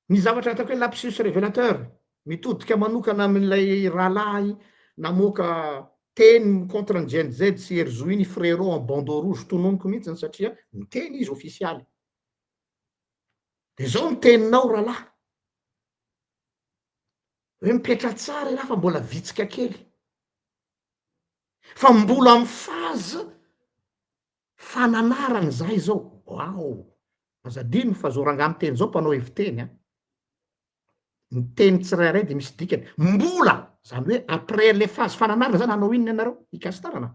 ny zavatra atako hoe lapsus révélateur mitodika manokana amin'ilay rahalahy namoaka teny contre ny GNZ sy Herzo iny frérot en bandeau rouge tononiko mihitsiny satria miteny izy officialy de zao ny teninao rahalahy hoe mipetra tsara raha fa mbola vitsika kely fa mbola amy fazy fananarany zahay zao ao azadino fa zao ranga miteny zao mpanao eviteny a miteny tsirairay de misy dikany mbola zany hoe après le phase fananarana zany anao inony ianareo ikasitarana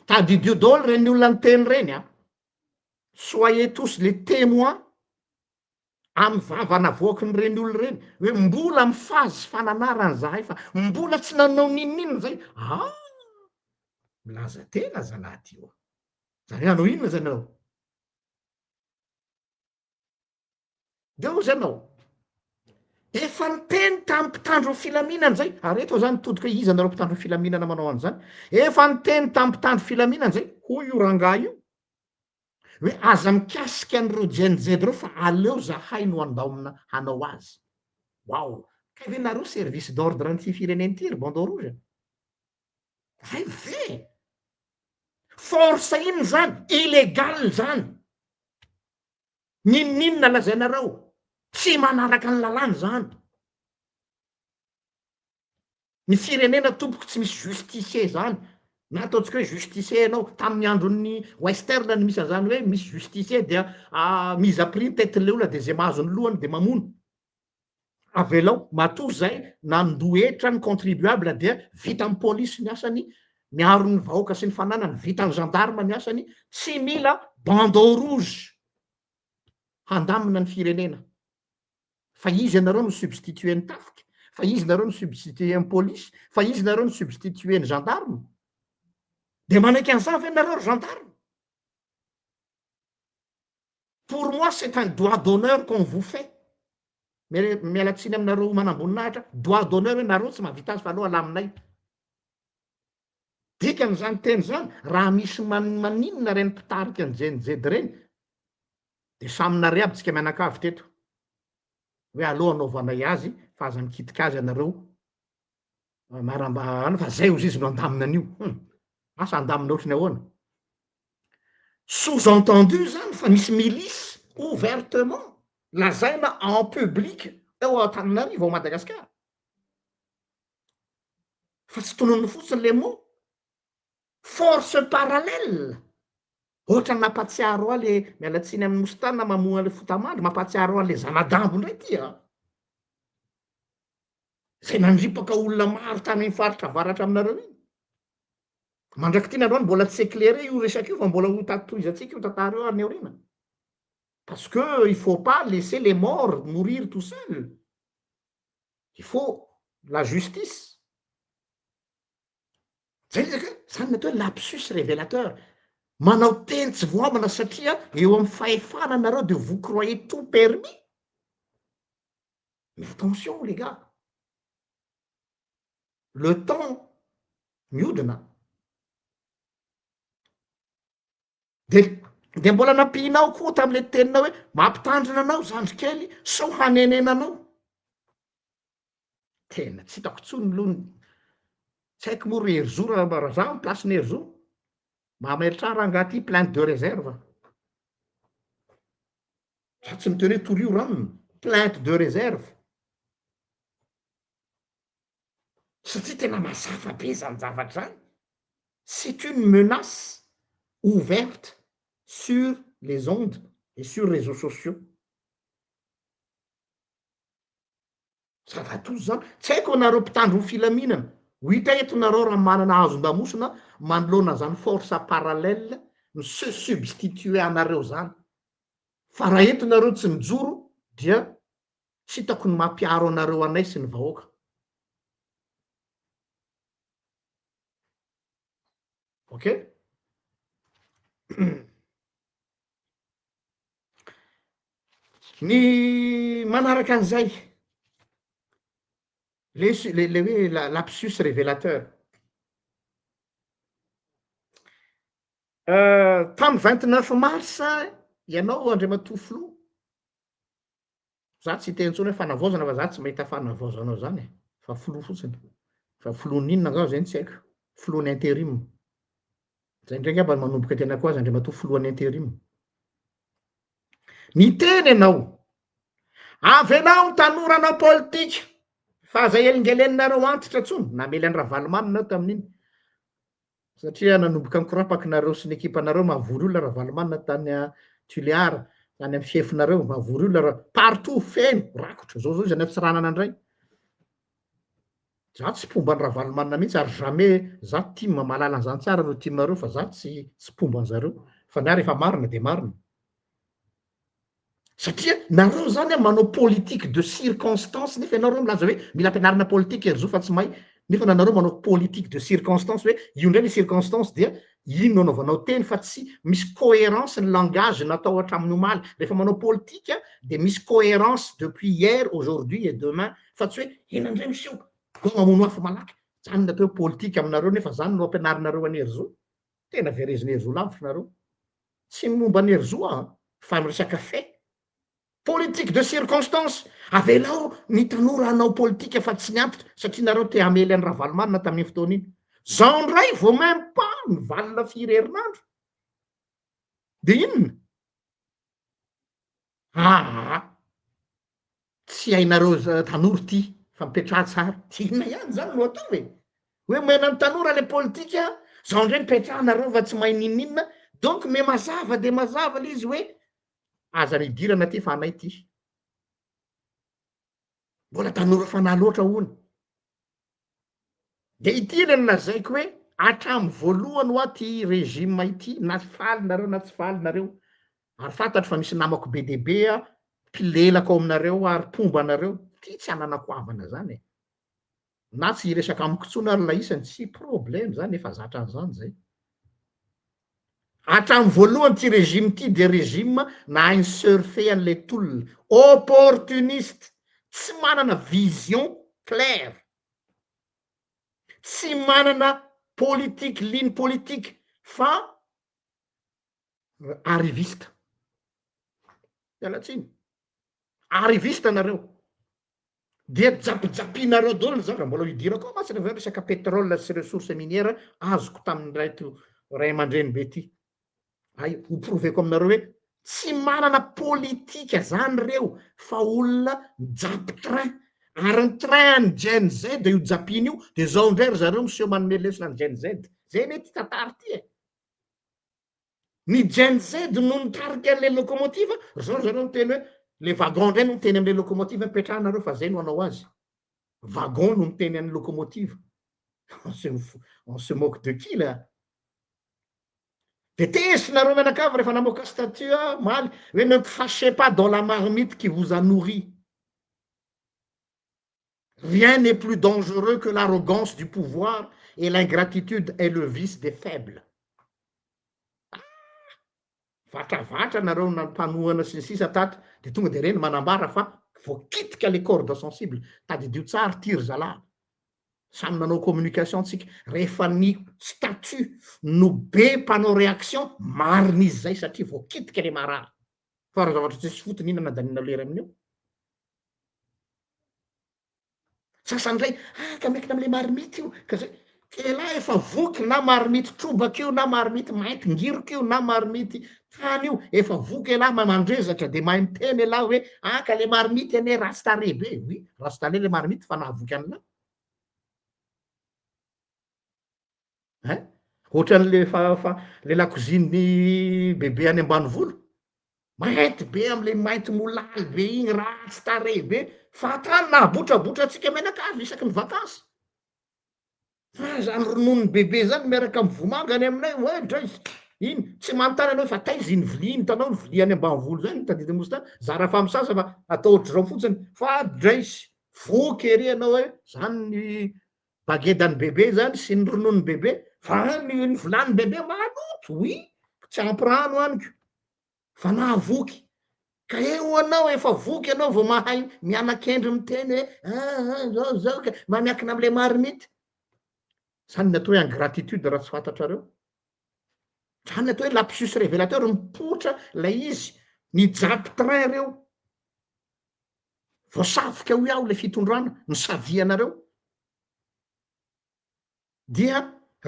tadidio daholo reny olona ny teny reny a soyez tous les témoins amy vavana voaky ny reny olo reny hoe mbola amy phase fananarany zahay fa mbola tsy nanao ninonina zay milaza tena zalahy ty io zany hoe anao inona zany anao de ozy anao efa niteny tamin'ny mpitandro ny filaminana zay, ary eto zany todika hoe iza nareo mpitandro ny filaminana manao an'izany, efa niteny tamin'ny mpitandro filaminana zay hoy io rangahy io hoe aza mikasika an'ireo jenjedy reo fa aleo zahay no andaomina hanao azy. Wao, ka ve nareo service d'ordre nyty fireneny ty ry bandeau rouge? Hay ve force iny zany illégal zany, ninninona lazainareo tsy manaraka ny lalàny zany. Ny firenena tompoky tsy misy justicier zany, na ataontsika hoe justicier anao tamin'ny andron'ny western ny misy an'izany hoe misy justicier dia mise à prix tetin'le olona de zay mahazo ny lohany de mamono. Avelao matoa zay nandohetra ny contribuable dia vita amin'ny polisy ny asany, miaro ny vahoaka sy ny fananany, vita ny gendarme ny asany, tsy mila bandeau rouge handamina ny firenena. Fa izy ianareo no substitue ny tafika, fa izy nareo no substitue ny polisy, fa izy nareo no substitue ny gendarme. De manaiky an'izany ve nareo ry gendarme? Pour moi c'est un droit d'honneur qu'on vous fait. Mialatsiny aminareo manamboninahitra, droit d'honneur hoe nareo tsy mahavita azy fa aleo alaminay. Dikan'izany teny zany, raha misy maninona reny mpitarika ny jenjedy reny, de saminare aby tsika mianakavy teto hoe aleo anaovanay azy fa aza mikitika azy anareo maramba fa zay ozy izy no andamina an'io. Asa andamina ohatrany ahoana? Sous-entendu zany fa misy milice ouvertement lazaina en public eo Antananarivo ao Madagasikara. Fa tsy tonony fotsiny le mots force parallèle. Ohatra nampatsiaro ahy le mialatsiny amin'ny mositana mamoa le fotamandry, mampatsiaro ahy le zanadambo ndray ty a. Zay nandripaka olona maro tany amin'ny faritra avaratra aminareo iny. Mandraky ty nareo mbola tsy éclairé io resaka io fa mbola ho tatoizatsika io tantara io any aorina. Parce que il faut pas laisser les morts mourir tout seul. Il faut la justice. Zay resaka zany natao hoe lapsus révélateur. Manao teny tsy voamana satria eo amin'ny fahefana nareo de vous croyez tout permis. Mais attention les gars. Le temps miodina. De mbola nampihinao koa tam'le teninao hoe mampitandrina anao zandrikely sao hanenenanao. Tena tsy hitako tsony lohany. Tsy haiko moa ry Herzo raha zaho amin'ny placen'ny Herzo. Mametrara rangahy ty plainte de réserve. Za tsy miteny hoe torio ranony, plainte de réserve. Satria tena mahazafa be zany zavatra zany. C'est une menace ouverte sur les ondes et sur les réseaux sociaux. Zava-tozy zany, tsy haiko anareo mpitandro ny filaminana, ho hita eto nareo raha manana azon-damosina manoloana zany force parallèle no se substituer anareo zany. Fa raha eto nareo tsy mijoro dia tsy hitako ny mampiaro anareo anay sy ny vahoaka. Ok? Ny manaraka an'izay le hoe lapsus révélateur. Tamin'ny 29 mars ianao Andriamatoa Filoha, za tsy hiteny intsony hoe fanavaozana fa za tsy mahita fanavaozanao zany e, fa Filoha fotsiny. Fa Filohan'inona angao zay tsy haiko, Filohan'ny intérim. Zay ndraiky aby manomboka tena koa azy Andriamatoa Filohan'ny intérim. Niteny ianao, avy anao tanoranao politika fa zay elingelenareo antitra tsony, namely any Ravalomanina tamin'iny. Satria nanomboka mikorapakinareo sy ny ekipanareo mavory olona Ravalomanina tany Tuléar, tany amin'ny fiefinareo mavory olona partout feno rakotra zao izy any amin'ny Tsiranana indray. Za tsy pomban'ny Ravalomanina mihitsy ary jamais za team mahalala an'izany tsara reo teamareo fa za tsy pomban'zareo fa niary efa marina de marina. Satria nareo zany manao politique de circonstance nefa ianareo milaza hoe mila ampianarana politique Herzo fa tsy mahay, nefa nanareo manao politique de circonstance hoe io ndray le circonstance dia ino anaovanao teny fa tsy misy cohérence ny langage natao hatramin'ny omaly rehefa manao politika de misy cohérence depuis hier aujourd'hui et demain fa tsy hoe enandray misy io go mamono afo malaky zany natao hoe politika aminareo nefa zany no ampianarinareo anerzo tena vereziny herzo lavitra nareo tsy momba ny herzo fa miresaka fait politique de circonstance avelao ny tanora hanao politika fa tsy niantitra satria nareo te amely any Ravalomanina tamin'ny fotoana iny zao ndray vao même pas mivalina firy herinandro de inona tsy hainareo tanora ty fa mipetraha tsara ty inona ihany zany no atao hoe mena ny tanora le politika zao ndray mipetrahanareo fa tsy mahay ninninona donc me mazava de mazava le izy hoe aza nidirana ty fa anay ty mbola tanora fanahy loatra hony de ity le nolazaiko hoe hatramy voalohany hoa ty régime ity na tsy falinareo na tsy falinareo ary fantatro fa misy namako be debe mpilelako ao aminareo ary pomba anareo ty tsy ananakoavana zany na tsy resaka amiko tsona ary laisany tsy problème zany efa zatra an'izany zay hatramy voalohany ty régime ty de régime na hainy surfe an'le tolona opportuniste tsy manana vision claire tsy manana politique ligne politique fa arriviste ialatsiny arriviste nareo dia japijapinareo daholo zany raha mbola hidirako masina avy resaka pétrole sy ressource minière azoko tamin'ny ray aman-dreny be ty ay hoproveko aminareo hoe tsy manana politika zany reo fa olona mijapy train ary ny train ny Gen Z io japiny io de zao ndray ry zareo miseho manome lesona ny Gen Z zay ne ty tantara ty ny Gen Z no nitarika an'le locomotive zao zareo miteny hoe le wagon ndray no miteny am'le locomotive mipetrahanareo fa zay no anao azy wagon no miteny an'ny locomotive on se moque de qui là de tesinareo menakavy rehefa namoaka statut maly hoe ne fâchez pas dans la marmite qui vous a nourri rien n'est plus dangereux que l'arrogance du pouvoir et l'ingratitude est le vice des faibles vatravatra nareo nampanohana sy ny sisa tato de tonga de reny manambara fa voakitika le corde sensible tadidio tsara tiry zalahy samy nanao communication tsika rehefa ny statut no be mpanao réaction marina izy zay satria voakitika le marary fa raha zavatra tsisy fotony ina nadanina lery amin'io sasandray ka miakina am'le marmity io ka zay kela efa voky na marmity trobaka io na marmity mainty ngiriko io na marmity tany io efa voky elahy mandrezatra de mahay miteny elahy hoe ka le marmity ane rastare be oui rastare le marmity fa nahavoky an'la ohatran'le le lakoziny bebe any ambanivolo mainty be am'le mainty molaly be igny rastare be fa tany nahabotrabotratsika menakavy isaky ny vakansy zany rononony bebe zany miaraka amy vomangany aminay dray iny tsy manontany anao fa taizy iny vilia iny tanao ny vilia any ambanivolo zany tadidi mosy tany zara fa misasa fa atao ohatry zao fotsiny fa draisy voky ery anao hoe zany ny bagedany bebe zany sy ny rononony bebe fa ny vilany bebe maloto oui tsy ampirano aniko fa nahavoky ka eo anao efa voky anao vao mahay mianakendry miteny hoe zao ka mamiakina am'le marmity zany natao hoe ingratitude raha tsy fantatrareo zany natao hoe lapsus révélateur mipotra lay izy nijapy train reo voasafika ho iaho le fitondrana ny savianareo dia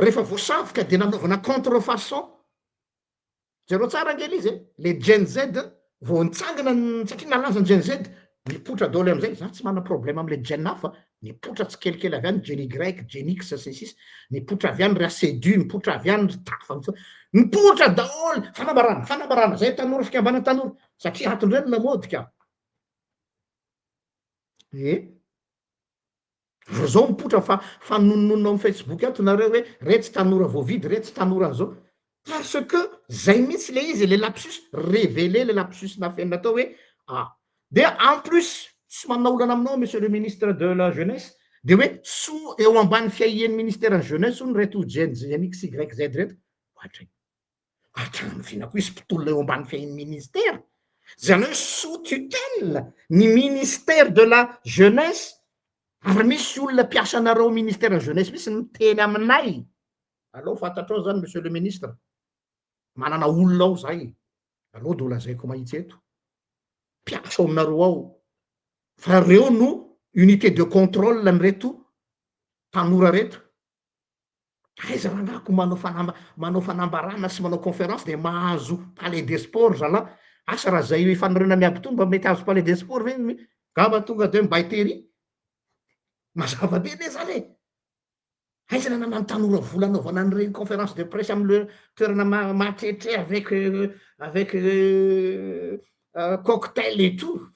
rehefa voasafika de nanaovana contrefaçon zareo tsara angely izy le Gen Z vao nitsangana satria nalaza ny Gen Z nipotra daholo am'izay za tsy mana problème am'le Gen hafa nipotra tsy kelikely avy any Gen Y Gen X sy sisy nipotra avy any ry ACDU nipotra avy any ry tafa nipotra daholo fanamarana zay tanora fikambana tanora satria atondreny namodika zao mipotra fa nononona amy Facebook ato nareo hoe retsy tanora voavidy retsy tanora an'izao parce que zay mihitsy le izy le lapsus révélé le lapsus nafeny natao hoe de en plus tsy manao olana aminao monsieur le ministre de la jeunesse de hoe so eo ambany fiahian'ny ministère ny jeunesse ony reto Gen X Y Z reto Hatrany fihinako isy mpitolona eo ambany fehiny ministère. Zany hoe sous tutelle ny ministère de la jeunesse, ary misy olona mpiasanareo ministère de jeunesse misy miteny aminay. Aleo fantatrao zany monsieur le ministre, manana olona ao zay, aleo de olazaiko mahitsy eto, mpiasa ao aminareo ao, fa reo no unité de contrôle nyreto tanora reto. Aiza ranako manao fanambarana sy manao conférence de mahazo palais des sports zala, asa raha zay fanarena miaby to mba mety azo palais des sports ve gama tonga de mba itery mazava be ne zany e. Aiza nanano tanora vola anaovana an'ireny conférence de presse am'le toerana mahatrehitrehy avec cocktail et tout,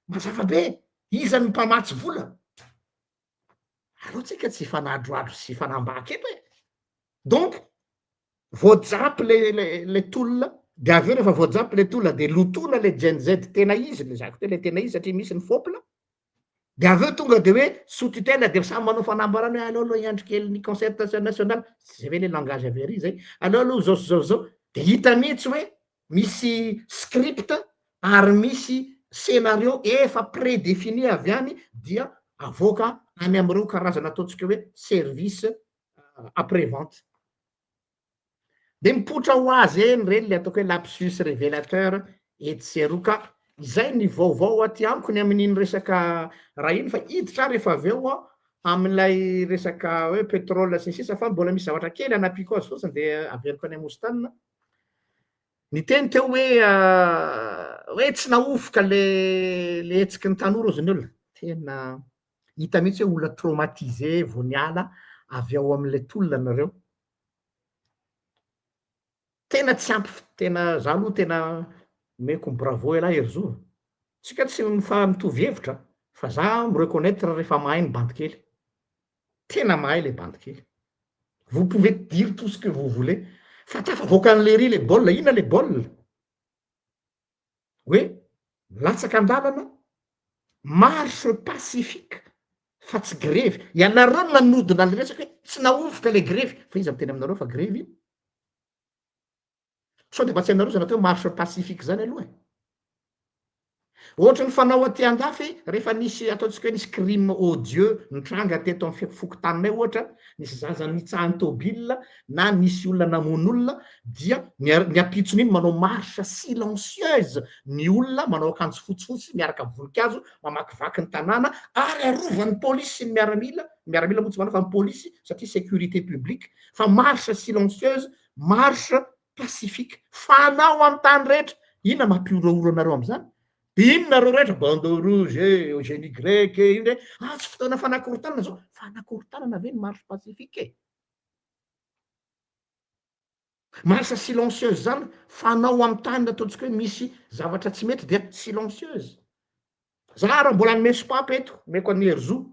mazava be, iza ny mpamatsy vola. Aleo tsika tsy fanadroadro sy fanambaky eto e. Donc voajapy le tolona, de aveo rehefa voajapy le tolona de lotona le Gen Z tena izy, le zako te le tena izy satria misy ny fopla. De aveo tonga de hoe sous tutelle de samy manao fanambarana hoe aleo aloha hiandry kely ny concertation nationale, zay ve le langage avery zay, aleo aloha zao, de hita mihitsy hoe misy script ary misy scénario efa prédéfini avy any dia avoaka any am'ireo karazana ataontsika hoe service après vente. De mipotra ho azy eny reny le ataoko hoe lapsus révélateur et tseroka. Izay ny vaovao aty amiko ny amin'iny resaka raha iny, fa hiditra rehefa aveo amin'ilay resaka hoe pétrole sy ny sisa, fa mbola misy zavatra kely anapiko azy fotsiny de averiko any Amostanina. Ny teny teo hoe tsy naofoka le hetsiky ny tanora hozy ny olona, tena hita mihitsy hoe olona traumatisé vao niala avy ao am'le tolona nareo. Tena tsy ampy, tena za aloha tena meko bravo elahy Herzog, tsika tsy mitovy hevitra, fa za mireconnaître rehefa mahay ny bandikely, tena mahay le bandikely. Vous pouvez dire tout ce que vous voulez, fa tafavoaka an'le ry le baolina, ina le baolina hoe latsaka an-dalana marche pacifique fa tsy grevy. Ianareo nanodina le resaky hoe tsy naofoka le grevy, fa iza miteny aminareo fa grevy iny? Sao de mba tsy hainareo zany atao hoe marche pacifique zany aloha e. Ohatry ny fanao aty andafy rehefa nisy ataontsika hoe nisy crime odieux nitranga teto amin'ny fokotaninay, ohatra nisy zaza nitsahany tôbila na nisy olona namono olona, dia ny ampitsony iny manao marche silencieuse, ny olona manao akanjo fotsifotsy miaraka voninkazo mamakivaky ny tanàna ary arovan'ny polisy sy ny miaramila moa tsy manao fa ny polisy satria sécurité publique, fa marche silencieuse, marche pacifique, fanao amin'ny tany rehetra. Ina mampioroaoro anareo am'zany? Ino nareo rehetra bande rouge génie grec iny re tsy fotoana fanakorontanana zao, fanakorontanana ve ny marche pacifique e? Marche silencieuse zany fanao amin'ny tany ataontsika hoe misy zavatra tsy mety dia silencieuse. Za raha mbola anome sopape eto, meko an'ny Herzog,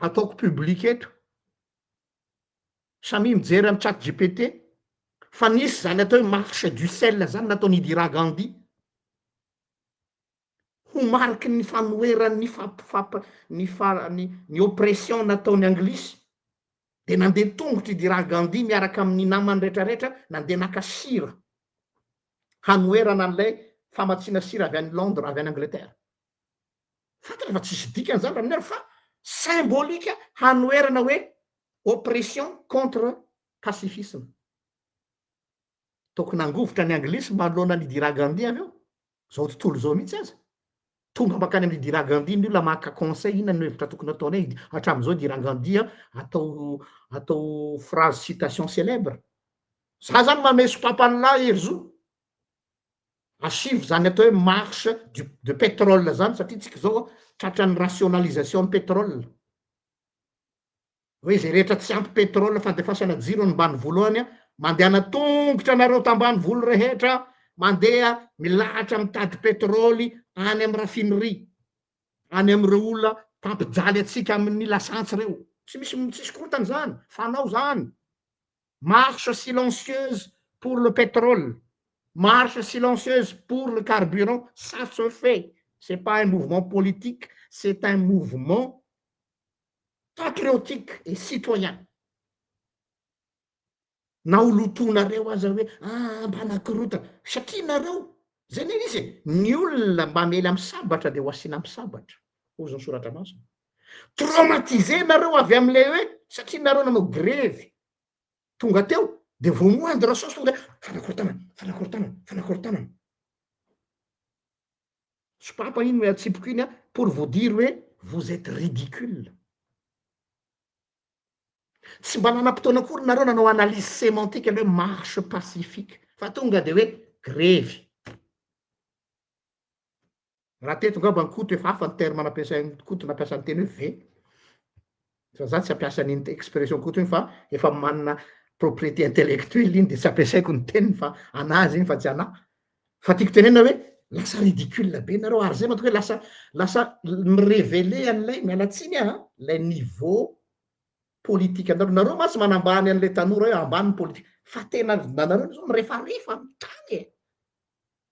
ataoko public eto, samy mijery amin'ny chat GPT, fa nisy zany atao hoe marche du sel zany nataony Indira Gandhi, ho mariky ny fanoherany ny oppression nataony anglisy, de nandeha tongotry Indira Gandhi miaraka amin'ny namany rehetrarehetra, nandeha naka sira hanoherana an'ilay famatsiana sira avy any Londres, avy any Angleterre. Fantatra fa tsisy dikany zany raha aminareo, fa symbolika hanoherana hoe oppression contre pacifisme. Tokony nangovotra ny anglisy manoloana ny Indira Gandhi avy eo, zao tontolo zao mihitsy aza. Tonga makany amin'ny Indira Gandhi ny olona maka conseil, inona no hevitra tokony ataonay hatramin'izao Indira Gandhi atao phrase citation célèbre. Za zany manome sopape an'lahy Herzog, asivy zany atao hoe marche de pétrole zany, satria tsika zao tratran'ny rationalisation ny pétrole, hoe zay rehetra tsy ampy pétrole fandefasana jiro ny mbany voalohany, mandeha tongotra anareo tambany volo rehetra, mandeha milahatra mitady pétrole any amin'ny raffinerie, any am'ireo olona tampijaly atsika amin'ny lasantsy reo. Tsisy korotany zany, fanao zany. Marche silencieuse pour le pétrole, marche silencieuse pour le carburant, ça se fait. C'est pas un mouvement politique, c'est un mouvement patriotique et citoyen. na ho lotonareo aza hoe mba nakirotana satria nareo zay neny izy ny olona mba mely amy sabatra de ho asiana amy sabatra ozy ny soratra masina traumatize nareo avy am'le hoe satria nareo nanao grevy tonga teo de vomoany de rasosy tonga fanakorontanana sopapa iny hoe atsipoko iny a pour vous dire hoe vous êtes ridicule tsy mba nanam-potoana akory nareo nanao analyse sémantique aloe marche pacifique fa tonga de hoe grevy raha teto ngamba ny koto efa hafa ny terme nampiasainy koto nampiasany teny hoe ve fa za tsy ampiasany expression koto iny fa efa manana propriété intellectuelle iny de tsy ampiasaiko ny teniny fa anazy iny fa tsy anah fa tiako tenena hoe lasa ridicule be nareo ary zay matonga hoe lasa mirévélé an'lay mialatsiny lay niveau politique nareo ma tsy manambany an'le tanora hoe ambany politique fa tena nanareo zao mirefarefa amy tany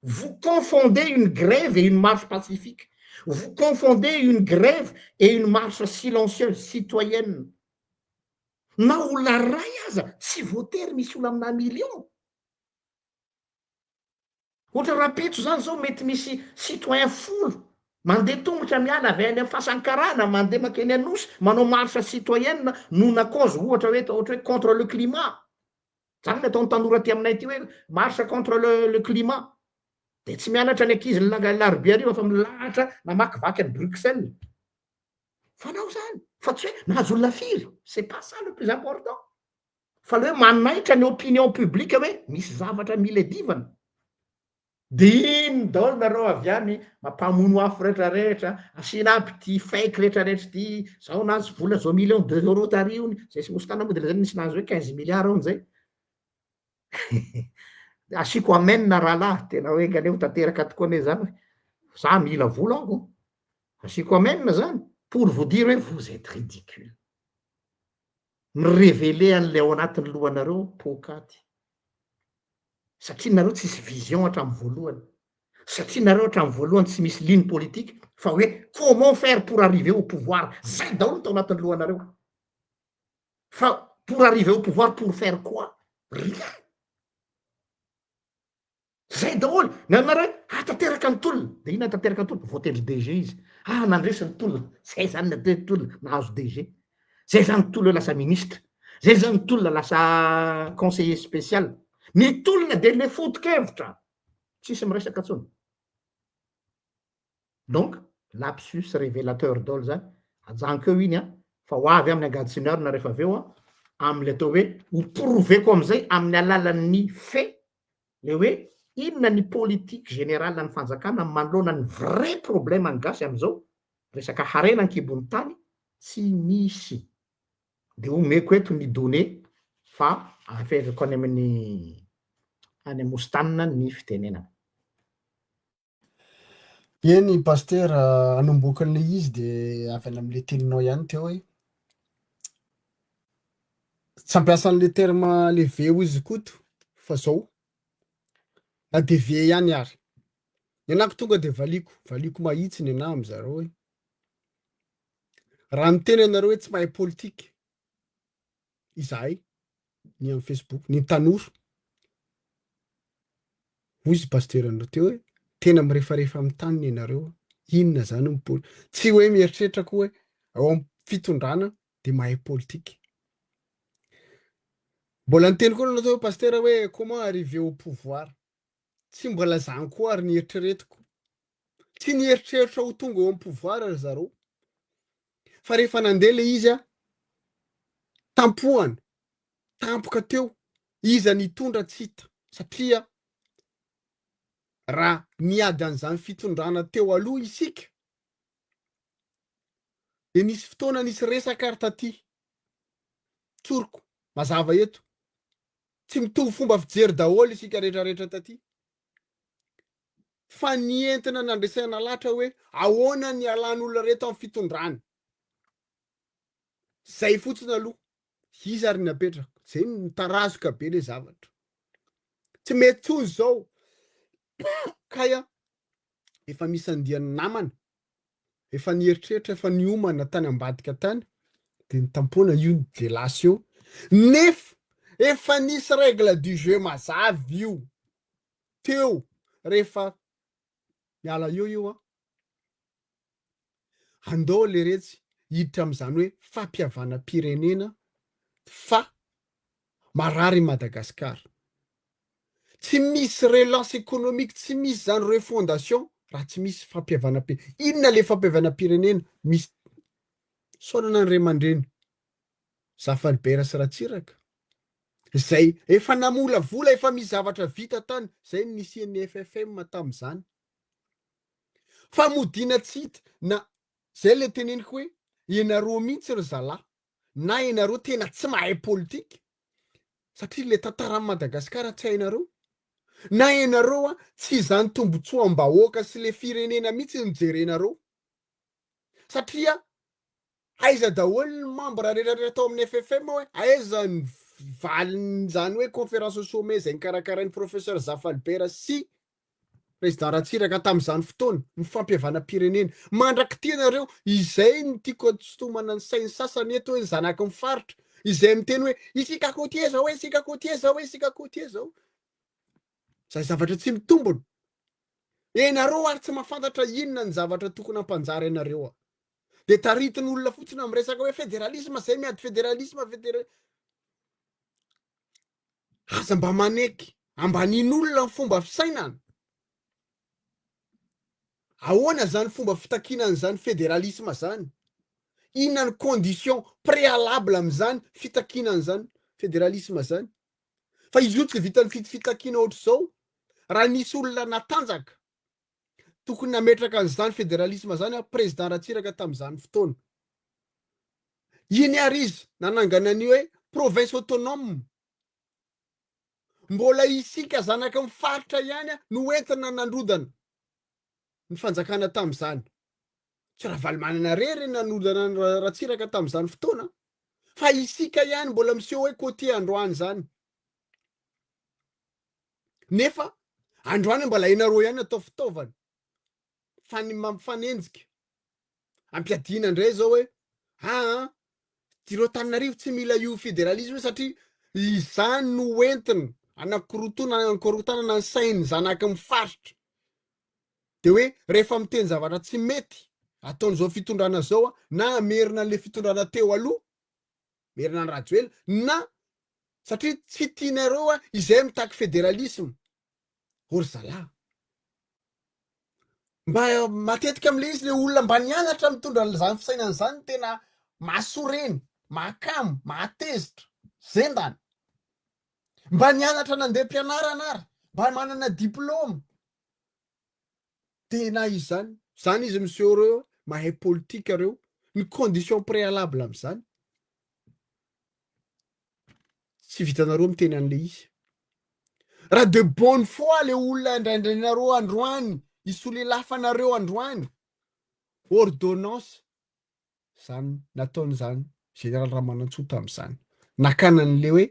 vous confondez une grève et une marche pacifique vous confondez une grève et une marche silencieuse citoyenne na olona ray aza tsy voatery misy olo amina million ohatra rapetso zany zao mety misy citoyen folo mandeha tongotra miala avy any amy fasankarana mandeha makeny anosy manao marche citoyenne nona cause ohatra hoe contre le climat zany le ataony tanora ty aminay ty hoe marche contre le climat de tsy mianatra ny ankizy larobia ariva fa milahatra namakivaky any Bruxelles fanao zany fa tsy hoe nahazo olona firy c'est pas ça le plus important fa le hoe manaitra ny opinion publique hoe misy zavatra mila divana de iny daholo nareo avy any mampamono afo rehetrarehetra asiana aby ty fake rehetrarehetra ty zao nazy vola zao million de euro tariony zay sy mosy tana moa de la zany nisy nazy hoe 15 milliards aony zay asiko amena rahalahy tena hoe nganeo tanteraka tokoa ane zany hoe za mila vola aho asiko amena zany pour vous dire hoe vous êtes ridicule mirévélé an'le ao anatin'ny lohanareo pokaty satria nareo tsisy vision hatramy voalohany satria nareo hatramy voalohany tsy misy ligne politique fa hoe comment faire pour arriver au pouvoir zay daholo tao anatin'ny lohanareo fa pour arriver au pouvoir pour faire quoi rien zay daholo nanareo tanteraka ny tolona de ina tanteraka ny tolona voatendry DG izy nandresy ny tolona zay zany natety tolona nahazo DG zay zany tolona lasa ministre zay zany tolona lasa conseiller spécial ny tolona de le foto-kevitra tsisy miresaka tsony donc lapsus révélateur daholo zany ajankeo iny fa ho avy amin'ny angadsineur na rehefa aveo am'le atao hoe ho proveko am'izay amin'ny alalan'ny fait le hoe inona ny politique générale ny fanjakana manoloana ny vrai problème angasy am'izao resaka harena ankibony tany tsy misy de omeko eto ny données fa afetrako any amin'ny any amosi-tanina ny fitenenana eny paster anombokan'le izy de avy any am'le teninao ihany teo hoe tsy ampiasan'le terme le veo izy koto fa zao na de ve ihany ary ny anako tonga de valiko mahitsy ny anah am'zareo hoe raha miteny anareo hoe tsy mahay politika izahay ny amy Facebook ny tanora hoy izy pasteranao teo hoe tena mirefarefa amy tany ianareo inona zany tsy hoe mieritreritra koa hoe ao amy fitondrana de mahay politika mbola niteny koa nanao teo hoe pastera hoe comment arriver au pouvoir tsy mbola zany koa ary nieritreretiko tsy nieritreritra ho tonga eo amy pouvoir ary zareo fa rehefa nandeha le izy tampohana tampoka teo iza nitondra tsy hita satria raha miady an'izany fitondrana teo aloha isika de nisy fotoana nisy resaka ary taty tsoriko mazava eto tsy mitovy fomba fijery daholo isika rehetrarehetra taty fa nientina nandresana latra hoe ahoana ny alan'olona reto amy fitondrana zay fotsiny aloha izy ary napetraka zay nitarazoka be le zavatra tsy mety tsony zao kaya efa misy andiany namana efa nieritreritra efa niomana tany ambadika tany de nitampona io de lasy eo nefa efa nisy règle du jeu mazavy io teo rehefa miala io andao le retsy hiditra am'izany hoe fampiavana pirenena fa marary Madagasikara. Tsy misy relance économique, tsy misy zany refondation raha tsy misy fampiavana inona le fampiavana pirenena misy sonana ny ray aman-dreny Zafalibera sy Ratsiraka zay efa namolavola efa misy zavatra vita tany zay nisian'ny FFM tam'izany fa modina tsy hita na zay le teneniko hoe ianareo mihitsy ry zalahy na ianareo tena tsy mahay politika satria le tantaran'i Madagasikara tsy hainareo na ianareo tsy zany tombotsoam-bahoaka sy le firenena mihitsy nijerenareo satria aiza daholo ny membre rehetrarehetra tao amin'ny FFM hoe aiza ny valin'izany hoe conférence sommet zay nikarakarain'ny professeur Zafalibera sy président Ratsiraka tam'izany fotoana ny fampiavana pirenena mandraky nareo izay ny tiako atsotomana ny sainy sasany eto hoe zanaky ny faritra izay miteny hoe isika kotie zao hoe isika kotie zao hoe isika kotie zao zay zavatra tsy mitombona ianareo ary tsy mahafantatra inona ny zavatra tokony hampanjary ianareo de taritin'ny olona fotsiny amin'ny resaka hoe federalisme zay miady federalisme aza mba maneky ambanin'olona ny fomba fisainana ahoana zany fomba fitakinana zany federalisme zany inona ny condition préalable am'izany fitakinana zany federalisme zany fa izy io tsy vitan'ny fitakina ohatr' zao raha nisy olona natanjaka tokony nametraka an'izany federalisme zany président Ratsiraka tam'izany fotoana iny ary izy nanangana ny hoe province autonome mbola isika zanaky ny faritra ihany no entina nandrodana ny fanjakana tam'izany tsy raha valy manana rery nanodana ny Ratsiraka tam'izany fotoana fa isika ihany mbola miseho hoe côté Androany zany nefa Androany mbola hainareo ihany atao fitaovana mampifanenjika ampiadina indray zao hoe tireo Antananarivo tsy mila io federalisme satria izany no entina anakorotana ny sainy zanaky ny faritra de hoe rehefa miteny zavatra tsy mety ataon'izao fitondrana zao na merina le fitondrana teo aloha merina ny Rajoelina na satria tsy tianareo izay mitaky federalisme ory zalahy mba matetika am'le izy le olona mba nianatra mitondra zany fisainana zany tena mahasoreny mahakamo mahatezitra zendany mba nianatra nandeha mpianarana ary mba manana diplôma tena izany zany izy miseho reo mahay politika reo ny condition préalable am'izany tsy vitanareo miteny an'le izy raha de bonne foi le olona indraindrainareo androany isolelafanareo androany ordonnance zany nataon'izany général Ramanantsoa tam'izany nakanan'le hoe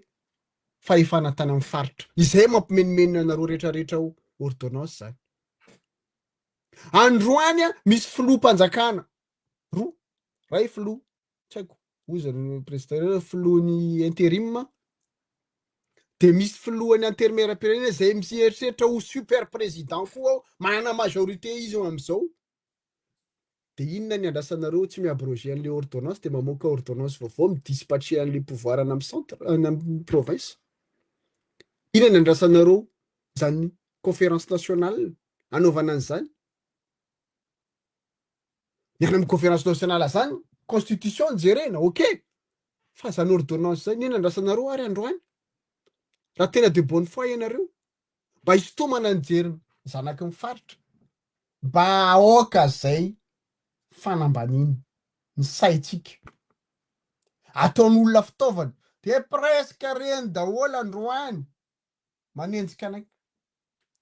fahefana tany amin'ny faritra izay mampimenimenina anareo rehetrarehetra ho ordonnance zany androany misy filoham-panjakana roa ray filoha tsy haiko ozany président filohan'ny intérim de misy filohan'ny intermédiaire zay mieritreritra ho super président koa manana majorité izy am'izao de inona ny andrasanareo tsy miabroger an'le ordonnance de mamoaka ordonnance vaovao midispatcher an'le pouvoir any amin'ny centre amin'ny province inona ny andrasanareo zany conférence nationale anaovana an'izany miana amin'ny conférence nationale zany constitution jerena ok fa zany ordonnance zany inona andrasanareo ary androany raha tena de bonne foi ianareo mba hisotomana nijeriny zanaky ny faritra mba aoka zay fanambaniny ny saitsika ataon'olona fitaovana de presque reny daholo androany manenjika anay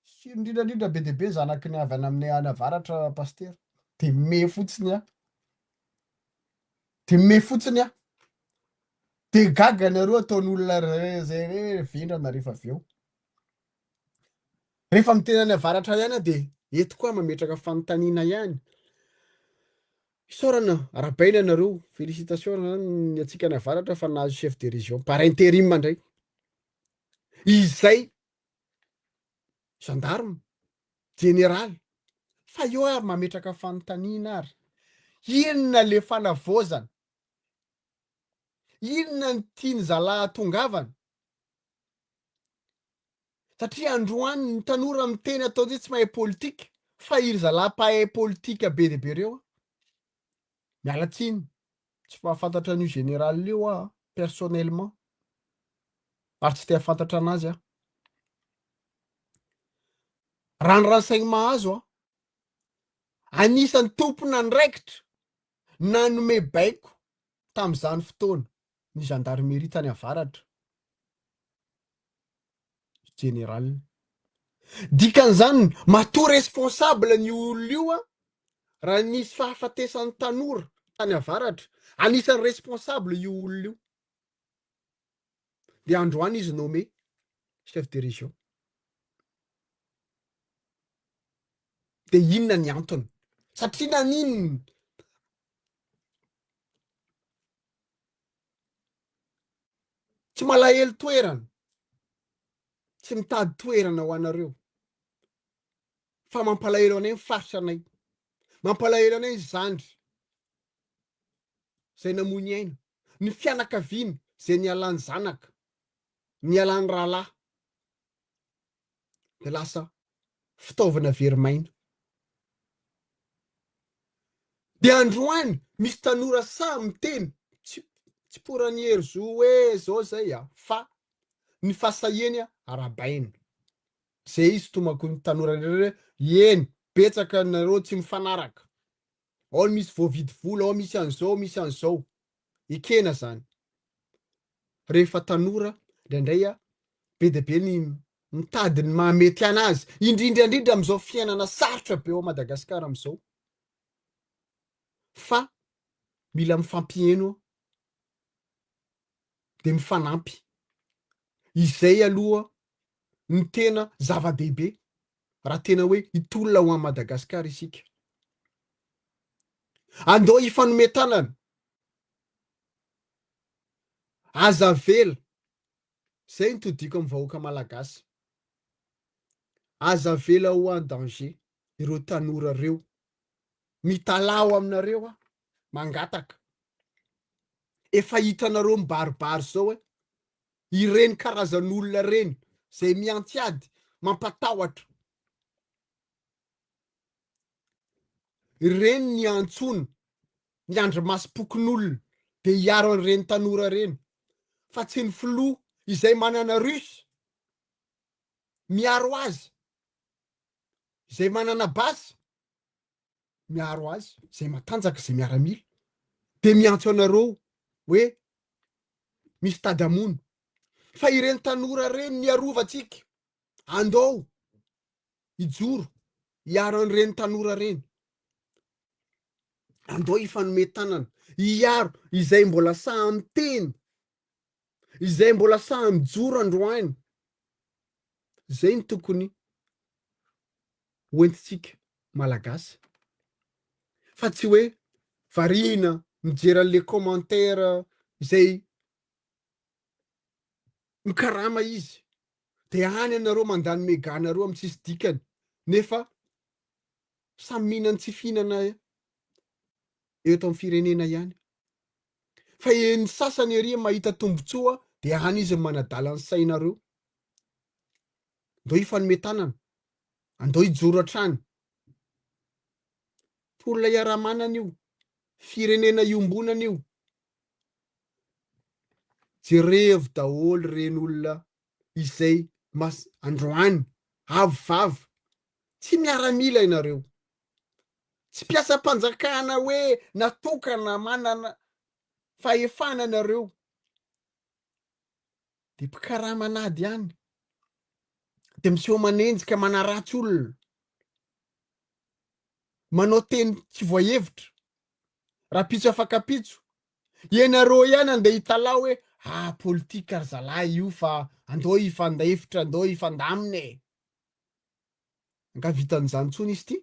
sy indrindrandrindra be deabe zanaky ny avy any amin'ny anavaratra paster de me fotsiny de gaga nareo ataon'olona zay re vindrana rehefa avy eo rehefa miteny any avaratra ihany de eto koa mametraka fanontaniana ihany isaorana arabaina nareo félicitation zany atsika ny avaratra fa nahazo chef de région par intérim ndray izay gendarme général fa eo ary mametraka fanontaniana ary inona le fanavozana inona ny tiany zalahy tongavana satria androany ny tanora miteny atao hoe tsy mahay politika fa iry zalahy mpahay politika be deabe reo mialatsiny tsy mahafantatra an'io général io a personnellement ary tsy te hafantatra anazy a raha ny ransaigny mahazo a anisan'ny tompona andraikitra nanome baiko tamin'izany fotoana ny gendarmerie tany avaratra général dikan'izany matoa responsable ny olona io a raha nisy fahafatesan'ny tanora tany avaratra anisan'ny responsable io olona io de androany izy nommé chef de région de inona ny antony satria naninony tsy malahelo toerana tsy mitady toerana ho anareo fa mampalahelo anay mifaritra anay mampalahelo anay zandry zay namony aina ny fianakaviana zay nialany zanaka nialany rahalahy de lasa fitaovana verimaina de androany misy tanora sa miteny tsy porany hery zo hoe zao zay fa ny fasahiany arabaina zay izy tomako ny tanora reo eny betsaka nareo tsy mifanaraka ao misy voavidy vola ao misy an'izao ekena zany rehefa tanora ndraindray be de be ny mitady ny mahamety anazy indrindra am'izao fiainana sarotra be ao Madagasikara am'izao fa mila mifampieno de mifanampy izay aloha ny tena zava-dehibe raha tena hoe hitolona ho an'i Madagasikara isika andao ifanometanana aza vela zay ny todiko amin'ny vahoaka malagasy aza vela ho en danger ireo tanora reo mitalao aminareo mangataka efa hitanareo mibaribary zao ireny karazan'olona reny zay miantsiady mampatahotra ireny ny antsona ny andrimasom-pokon'olona de hiaro an'ireny tanora reny fa tsy ny filoha izay manana rusy miaro azy izay manana basy miaro azy zay matanjaka zay miaramila de miantso anareo hoe misy tady hamono fa ireny tanora reny niarovatsika andao ijoro hiaro an'ireny tanora reny andao ifanome tanana hiaro izay mbola samy teny izay mbola samy joro androany zay ny tokony hoentitsika malagasy fa tsy hoe variana mijery an'le commentaire izay mikarama izy de any anareo mandany meganareo amy tsisy dikany nefa samy mihinana tsy fihinana eto amin'ny firenena ihany fa ny sasany ery mahita tombotsoa de any izy manadala ny sainareo andao ifanome tanana andao ijoro hatrany olona iaramanana io firenena iombonana io jerevo daholo reny olona izay androany avovavo tsy miaramila ianareo tsy mpiasa-panjakana hoe natokana manana fahefana anareo de mpikaramanady ihany de miseho manenjika manaratsy olona manao teny tsy voahevitra rapitso afakapitso ianareo ihany andeha hitalao hoe politika ry zalahy io fa andao ifandefitra andao ifandamina nga vitan'izany tsony izy ty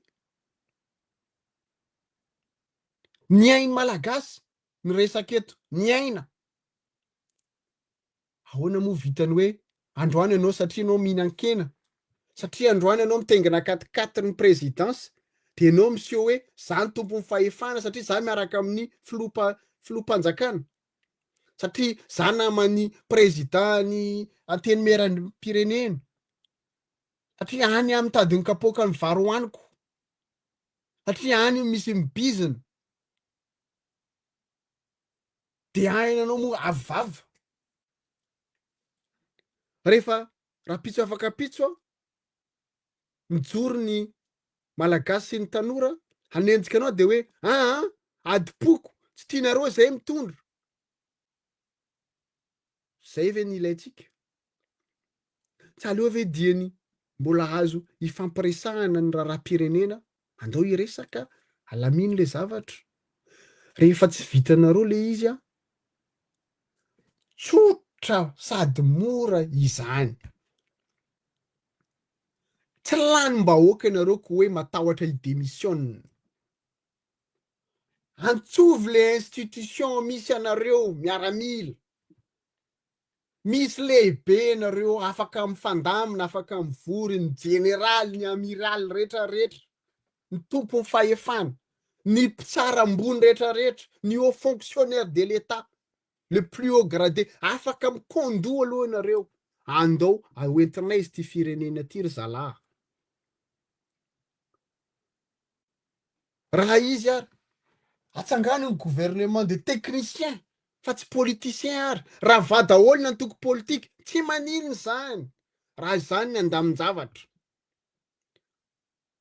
ny ainy malagasy ny resaka eto ny aina ahoana moa vitany hoe androany ianao satria anao mihinan-kena, satria androany ianao mitengina 4x4 ny présidence, de ianao miseho hoe za ny tompon'ny fahefana satria za miaraka amin'ny filoham-panjakana, satria za naman'ny président ny antenimieram-pirenena, satria any amin'ny tadiny kapoaka ny varo hoaniko, satria any misy mibizina, de aina anao moa avivava. Rehefa rapitso afaka pitso mijoro ny malagasy sy ny tanora, hanenjika anao de hoe adipoko tsy tianareo zay mitondra. Zay ve ny ilaitsika? Tsy aleo ve diany mbola azo ifampiresahana ny raharaham-pirenena, andao hiresaka alamino le zavatra. Rehefa tsy vitanareo le izy tsotra sady mora izany. Tsy lanim-bahoaka ianareo ko hoe matahotra idémissionne. Antsovy le institution misy anareo miaramila. Misy lehibe nareo afaka mifandamina, afaka mivory, ny jeneraly, ny amiraly rehetrarehetra, ny tompon'ny fahefana, ny mpitsarambony rehetrarehetra, ny haut fonctionnaire de l'État, le plus haut gradé, afaka mikondoa aloha nareo. Andao aoentinay izy ty firenena ty ry zalahy. Raha izy ary atsangany ny gouvernement de technicien fa tsy politicien ary. Raha vada olona antoko politika tsy manino zany. Raha zany ny andamin-javatra,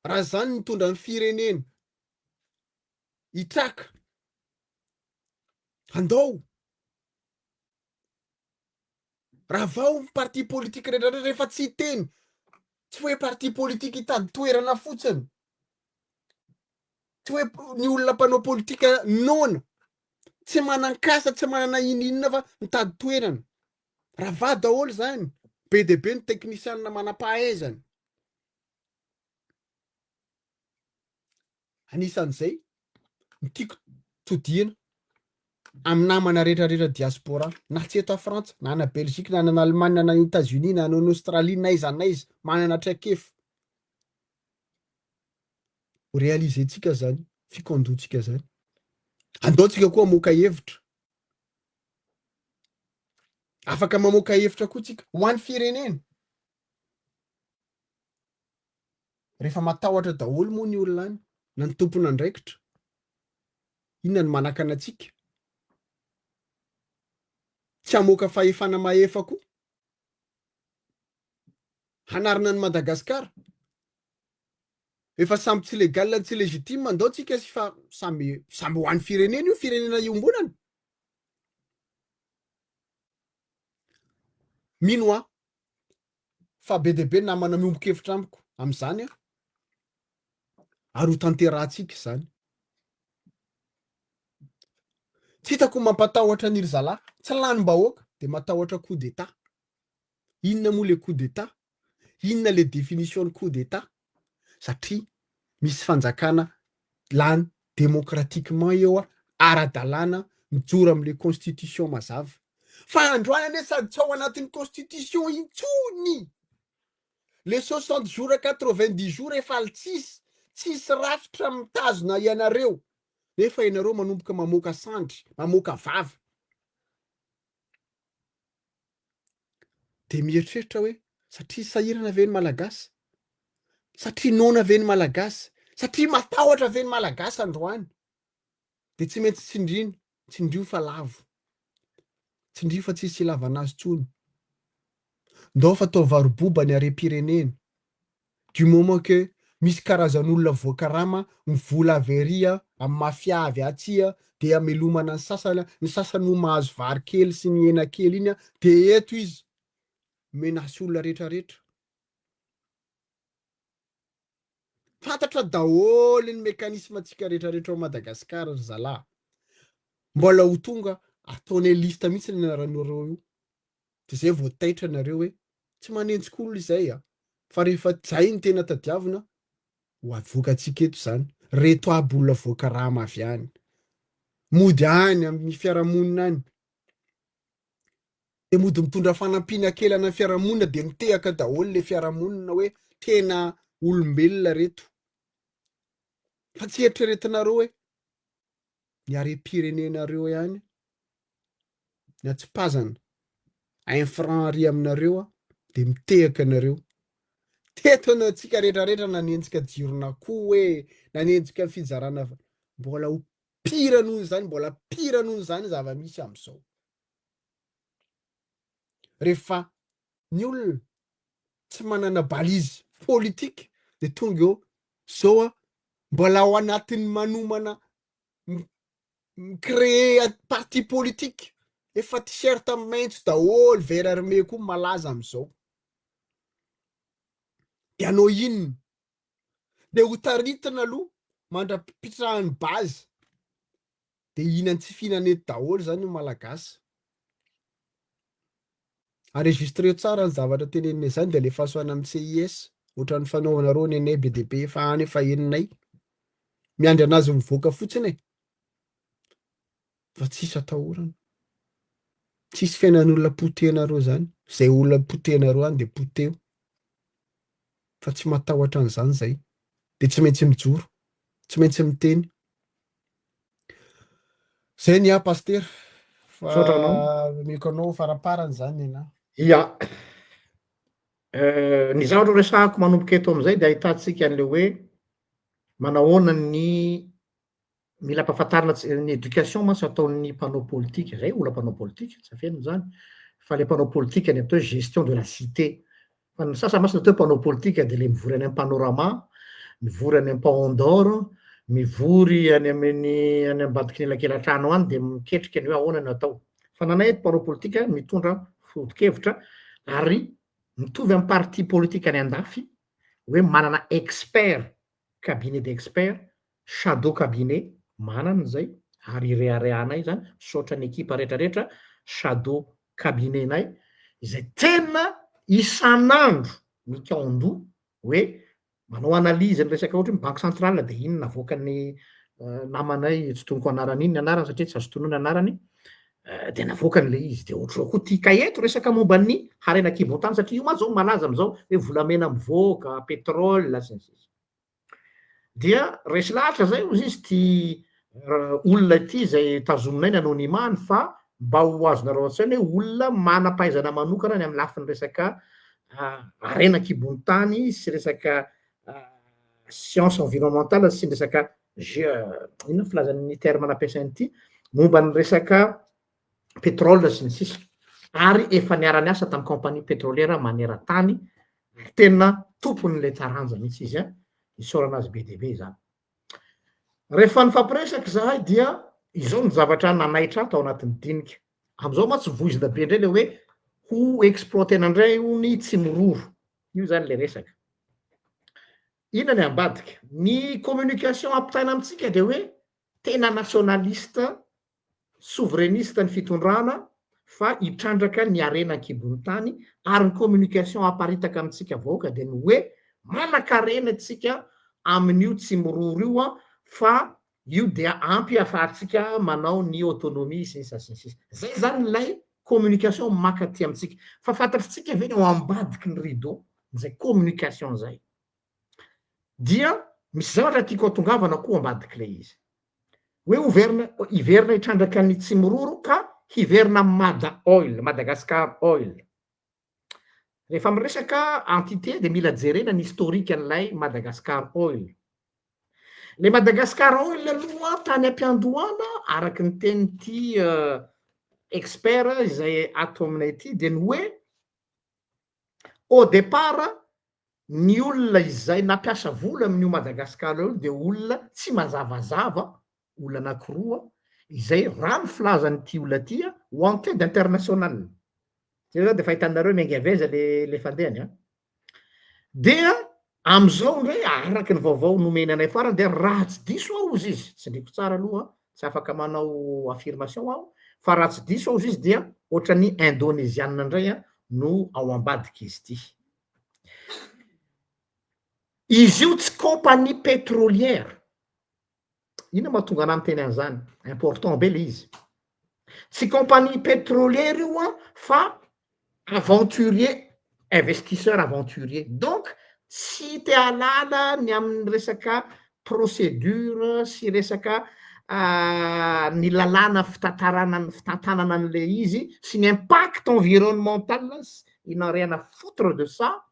raha zany mitondra ny firenena hitraka, andao raha vao ny parti politika rehetrarehetra rehefa tsy teny, tsy hoe parti politika hitady toerana fotsiny, tsy hoe ny olona mpanao politika nona, tsy manan-kasa, tsy manana ininona fa mitady toerana. Raha va daholo zany, be de be ny teknisianina manam-pahaizana. Anisan'izay ny tiako todihana amin'ny namana rehetrarehetra diaspora, na tsy eto a Frantsa, na ana Belgique, na ana Allemagne, na any États-Unis, na any Australie, naiza naiza, manana traikefa. Ho realizentsika zany, fikondroantsika zany. Andaontsika koa mamoaka hevitra. Afaka mamoaka hevitra koa tsika ho an'ny firenena. Rehefa matahotra daholo moa ny olona any, na ny tompona andraikitra, inona ny manakana atsika? Tsy hamoaka fahefana mahefa koa. Hanarina ny Madagasikara. Efa samby tsy legal, tsy legitime andao tsika fa samby ho an'ny firenena io, firenena iombonana. Mino fa be de be namana miombon-kevitra amiko amin'izany ary ho tanterahantsika izany. Tsy hitako mampatahotra ny ry zalahy, tsy lanim-bahoaka de matahotra coup d'état. Inona moa le coup d'état? Inona le définition coup d'état? Satria misy fanjakana lany démocratiquement eo ara-dalàna mijoro am'le constitution mazava. Fa androany ane sady tsy ao anatin'ny constitution intsony. Le 60 jours 90 jours efa tsisy rafitra mitazona ianareo. Nefa ianareo manomboka mamoaka sandry, mamoaka vava. De mieritreritra hoe satria sahirana ve ny malagasy? Satria nona ve ny malagasy? Satria matahotra ve ny malagasy androany? De tsy maintsy tsindrio fa lavo. Tsindrio fa tsisy ilavana azy tsony. Ndao fa atao varoboba ny harem-pirenena. Du moment que misy karazan'olona voakarama mivola averia amin'ny mafia avy atsia de amelomana ny sasany ho mahazo vary kely sy ny hena kely iny de eto izy menasy olona rehetrarehetra. Fantatra daholo ny mekanisme antsika rehetrarehetra ao Madagasikara ry zalahy. Mbola ho tonga ataonay lista mihitsy ny anaranareo io. De zay vao taitra nareo hoe tsy manenjika olona izay fa rehefa zay ny tena tadiavina ho avoakantsika eto zany. Reto aby olona voakarama avy any, mody any amin'ny fiarahamonina any. de mody mitondra fanampiana kely ana fiarahamonina de mitehaka daholo le fiarahamonina hoe tena olombelona reto. Fa tsy eritreretinareo hoe ny harem-pirenenareo ihany ny atsipazana infrant aminareo de mitehaka anareo. Teto antsika rehetrarehetra nanenjika jirona koa hoe nanenjika fizarana mbola ho pira noho zany, mbola pira noho zany zava-misy am'izao. Rehefa ny olona tsy manana balizy politika de tonga eo zao mbola ao anatin'ny manomana créer parti politika efa t-shirt maitso daholo vert armé koa malaza am'izao. De anao inona? De ho taritina aloha mandra-pitrahany bazy. De inany tsy fihinana eto daholo zany io malagasy. Enregistreo tsara ny zavatra tenenina zany de alefa soana amin'ny CIS, ohatran'ny fanaovanareo nenay BDP fa any efa eninay. Miandry anazy mivoaka fotsiny e. Fa tsisy atahorana. Tsisy fiainan'olona potehinareo zany. Zay olona potehinareo any de poteo. Fa tsy matahotra an'izany zay. De tsy maintsy mijoro. Tsy maintsy miteny. Zay ny pasteur. Misaotra anao. Miko anao faraparany zany na. Ia. Ny zavatra resahako manomboka eto am'izay de ahitantsika an'le hoe manahoana ny mila ampahafantarina ny éducation mantsy ataon'ny mpanao politika. Zay olona mpanao politika, tsy afeno zany. Fa le mpanao politika ny atao gestion de la cité. Fa ny sasany mantsy natao mpanao politika de le mivory any Panorama, mivory any Paon d'Or, mivory any any ambadiky elakelan-trano any de miketrika ny hoe ahoana no atao. Fa nanay eto mpanao politika mitondra foto-kevitra ary mitovy amin'ny parti politika any andafy hoe manana expert, cabinet d'expert, shadow cabinet, manana zay ary ireharehanay zany saotra ny ekipa rehetrarehetra shadow cabinet-nay izay tena isan'andro mikao-doha hoe manao analyse ny resaka ohatra hoe banque centrale de inona avoakan'ny namanay tsy tonoko anarany iny anarany satria tsy azo tonoina anarany de navoakany le izy de ohatrao koa tia kaeto resaka momba ny harena kibotany satria io ma zao malaza am'izao hoe volamena mivoaka, pétrole sy ny sisa. Dia resy lahatra zay ozy izy ty olona ty zay tazominay ny anonimany fa mba ho azonareo an-tsaina hoe olona manam-pahaizana manokana ny amin'ny lafiny resaka harena kibony tany sy resaka science environnementale sy ny resaka inona filazan'ny terme nampiasainy ty momba ny resaka pétrole sy ny sisa. Ary efa niara niasa tamin'ny compagnie pétrolière maneran-tany, tena tompon'le taranja mihitsy izy isaorana azy be dia be zany. Rehefa nifampiresaky zahay dia izao ny zavatra nanaitra tao anatin'ny dinika. Am'izao mantsy voizina be indray le hoe ho exploitena indray ny tsimororo. Io zany le resaka. Inona ny ambadika? Ny communication ampitaina amitsika de hoe tena nationaliste, souverainiste ny fitondrana fa hitrandraka ny harena ankibony tany ary ny communication aparitaka amitsika vahoaka de ny hoe manan-karena atsika amin'io tsimororo io fa io dia ampy ahafahantsika manao ny autonomie sy ny sisa sy ny sisa. Zay zany lay communication makaty amitsika. Fa fantatritsika ve ny ao ambadiky ny rideau zay communication zay. Dia misy zavatra tiako hatongavana koa ambadiky le izy. Hoe hiverina hitrandraka ny tsimororo ka hiverina Mada Oil, Madagascar Oil. Rehefa miresaka entité de mila jerena ny historique an'ilay Madagascar Oil. Le Madagascar Oil aloha tany am-piandohana araky ny tenyity expert izay ato aminay ty de ny hoe au départ ny olona izay nampiasa vola amin'io Madagascar io de olona tsy mazavazava, olona anankiroa izay raha ny filazan'ity olona ty ho enquête internationale. Zay zao de fa hitanareo miangaveza le fandehany. Dia am'izao ndray araky ny vaovao nomeny anay farany de raha tsy diso aho ozy izy, tsy ndreko tsara aloha, tsy afaka manao affirmation aho, fa raha tsy diso aho ozy izy dia ohatran'ny indonesianina indray no ao ambadiky izy ty. Izy io tsy compagnie pétrolière. Ina mahatonga anahy miteny an'izany? Important be le izy. Tsy compagnie pétrolière io fa aventurier, investisseur aventurier. Donc, sy te halala ny amin'ny resaka procédure sy resaka ny lalàna fitantanana an'le izy sy ny impact environnemental il n'a rien à foutre de ça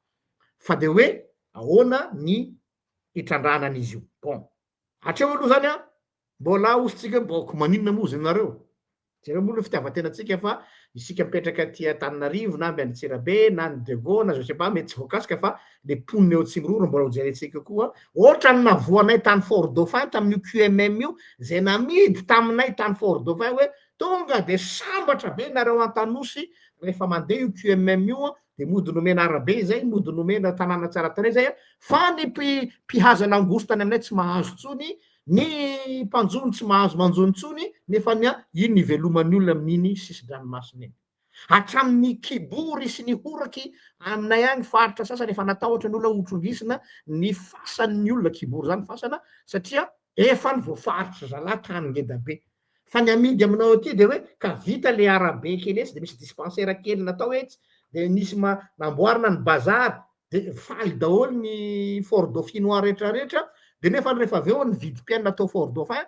fa de hoe ahoana ny hitrandrana an'izy io. Bon, hatreo aloha zany a mbola ositsika boko maninona moa zany nareo jereo moa lo fitiavantenatsika fa isika mipetraka ty Antananarivo na amby Antsirabe na ny Dego na je sais pas mety tsy voakasika fa le poniny eo Tsimororo mbola ho jerentsika koa ohatra ny navoanay tany Fort Dauphin tamin'io QMM io zay namidy taminay tany Fort Dauphin hoe tonga de sambatra be nareo an-Tanosy rehefa mandeha io QMM io de mody nomena arabe zay mody nomena tanàna tsara tarehy zay fa ny mpihaza langosto tany aminay tsy mahazo tsony ny mpanjony tsy mahazo manjony tsony nefa iny niveloman'ny olona amin'iny sisy-dranomasina iny hatramin'ny kibory sy ny horaky aminay agny faritra sasany efa natahotra ny olona hotrongisina ny fasan'ny olona kibory zany fasana satria efa ny voafaritra zalahy tany ngeda be fa ny amidy aminao aty de hoe ka vita le arabe kely etsy de misy dispensaire kely natao etsy de nisy namboarina ny bazary de faly daholo ny Fort Dauphinois rehetrarehetra de nefa rehefa avy eo ny vidim-piaina atao Fort Dauphin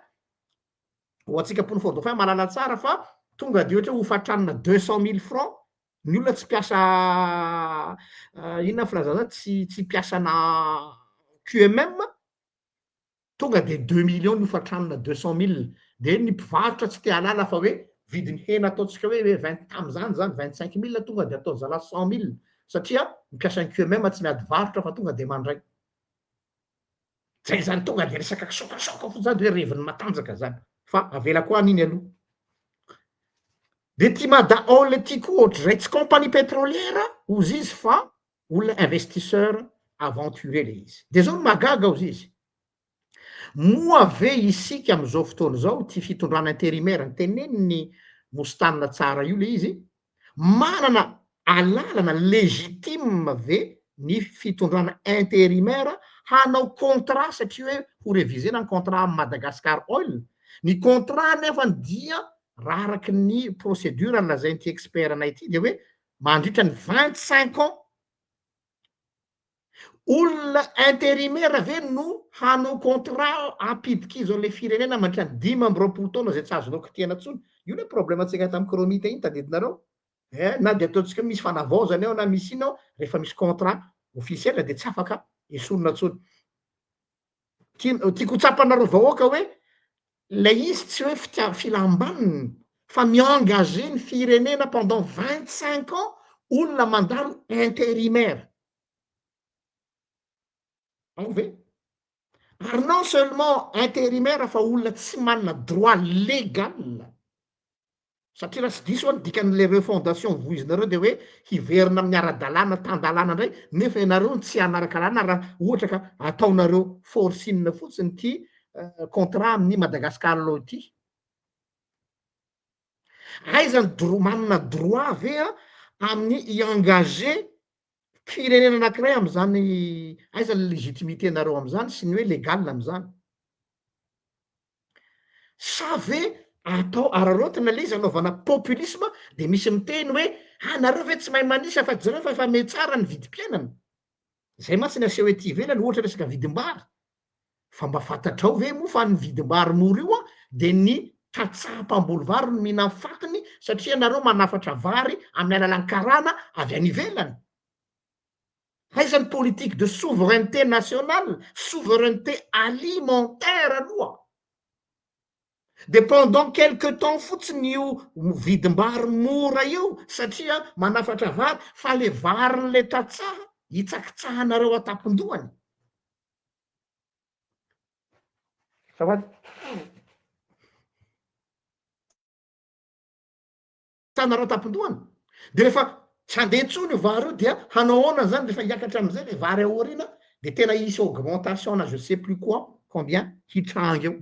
ho atsika pony Fort Dauphin malala tsara fa tonga de ohatra ho fatranina 200 000 francs ny olona tsy piasa inona filazana tsy piasana QMM tonga de 2 millions ny fatranina 200 000 de ny mpivarotra tsy te halala fa hoe vidiny hena ataotsika hoe 20 tam'zany 25 000 tonga de atao zala 100 000 satria mipiasa ny QMM tsy miady varotra fa tonga de mandray zay zany tonga de resaka sokasoka fo zany de hoe reviny matanjaka zany fa avela koa an'iny aloha de ty madaole ty koa ohatr'izay tsy compagnie pétrolière ozy izy fa olona investisseur aventurier le izy de zao no magaga ozy izy moa ve isika am'izao fotoana zao ty fitondrana intérimaire ny teneniny mostanina tsara io le izy manana alalana légitime ve ny fitondrana intérimaire hanao contrat satria hoe ho révisena ny contrat am Madagascar Oil ny contrat nefa dia raha araky ny procédure lazain'ity expert anay ty de hoe mandritra ny 25 ans olona intérimaire ve no hanao contrat ampidiky izy le firenena mandritra ny 5 taona zay tsy azonao kitiana tsony io le problème atsika tamy chronique iny tadidinareo na de ataotsika misy fanavaozana eo na misy iny ao rehefa misy contrat officiel de tsy afaka esonina tsony tiako tsapanareo vahoaka hoe le izy tsy hoe filambaniny fa mi-engagé ny firenena pendant 25 ans olona mandalo intérimaire ve ary non seulement intérimaire fa olona tsy manana droit légal satria raha tsy diso any dikan'le refondation voizinareo de hoe hiverina amin'ny ara-dalàna tan-dalàna ndray nefa ianareo tsy anaraka lalàna raha ohatra ka ataonareo forcine fotsiny ty contrat amin'ny Madagascar lo ty aizany manana droit ve amin'ny i-engagé firenena anankiray am'zany aizany légitimité nareo am'zany sy ny hoe légal am'zany sa ve atao ararotina le izy anaovana populisme de misy miteny hoe anareo ve tsy mahay manisa fa jareo fa efa me tsara ny vidim-piainana zay matsiny aseho ety ivelany ohatra resaka vidim-bary fa mba fantatrao ve moa fa ny vidim-bary mora io de ny tatsaham-pambolo vary no mihina fakiny satria nareo manafatra vary amin'ny alalan'ny karana avy any ivelany aizany politique de souveraineté nationale souveraineté alimentaire aloha de pendant quelque temps fotsiny io vidim-bary mora io satria manafatra vary fa le varyn'le tatsaha hitsakitsahanareo atapindohany tsanareo atapindohany de rehefa tsy andeha ntsony io vary io dia hanao ahoana zany rehefa hiakatra am'izay le vary aorina de tena hisy augmentation na je sais plus quoi combien hitranga eo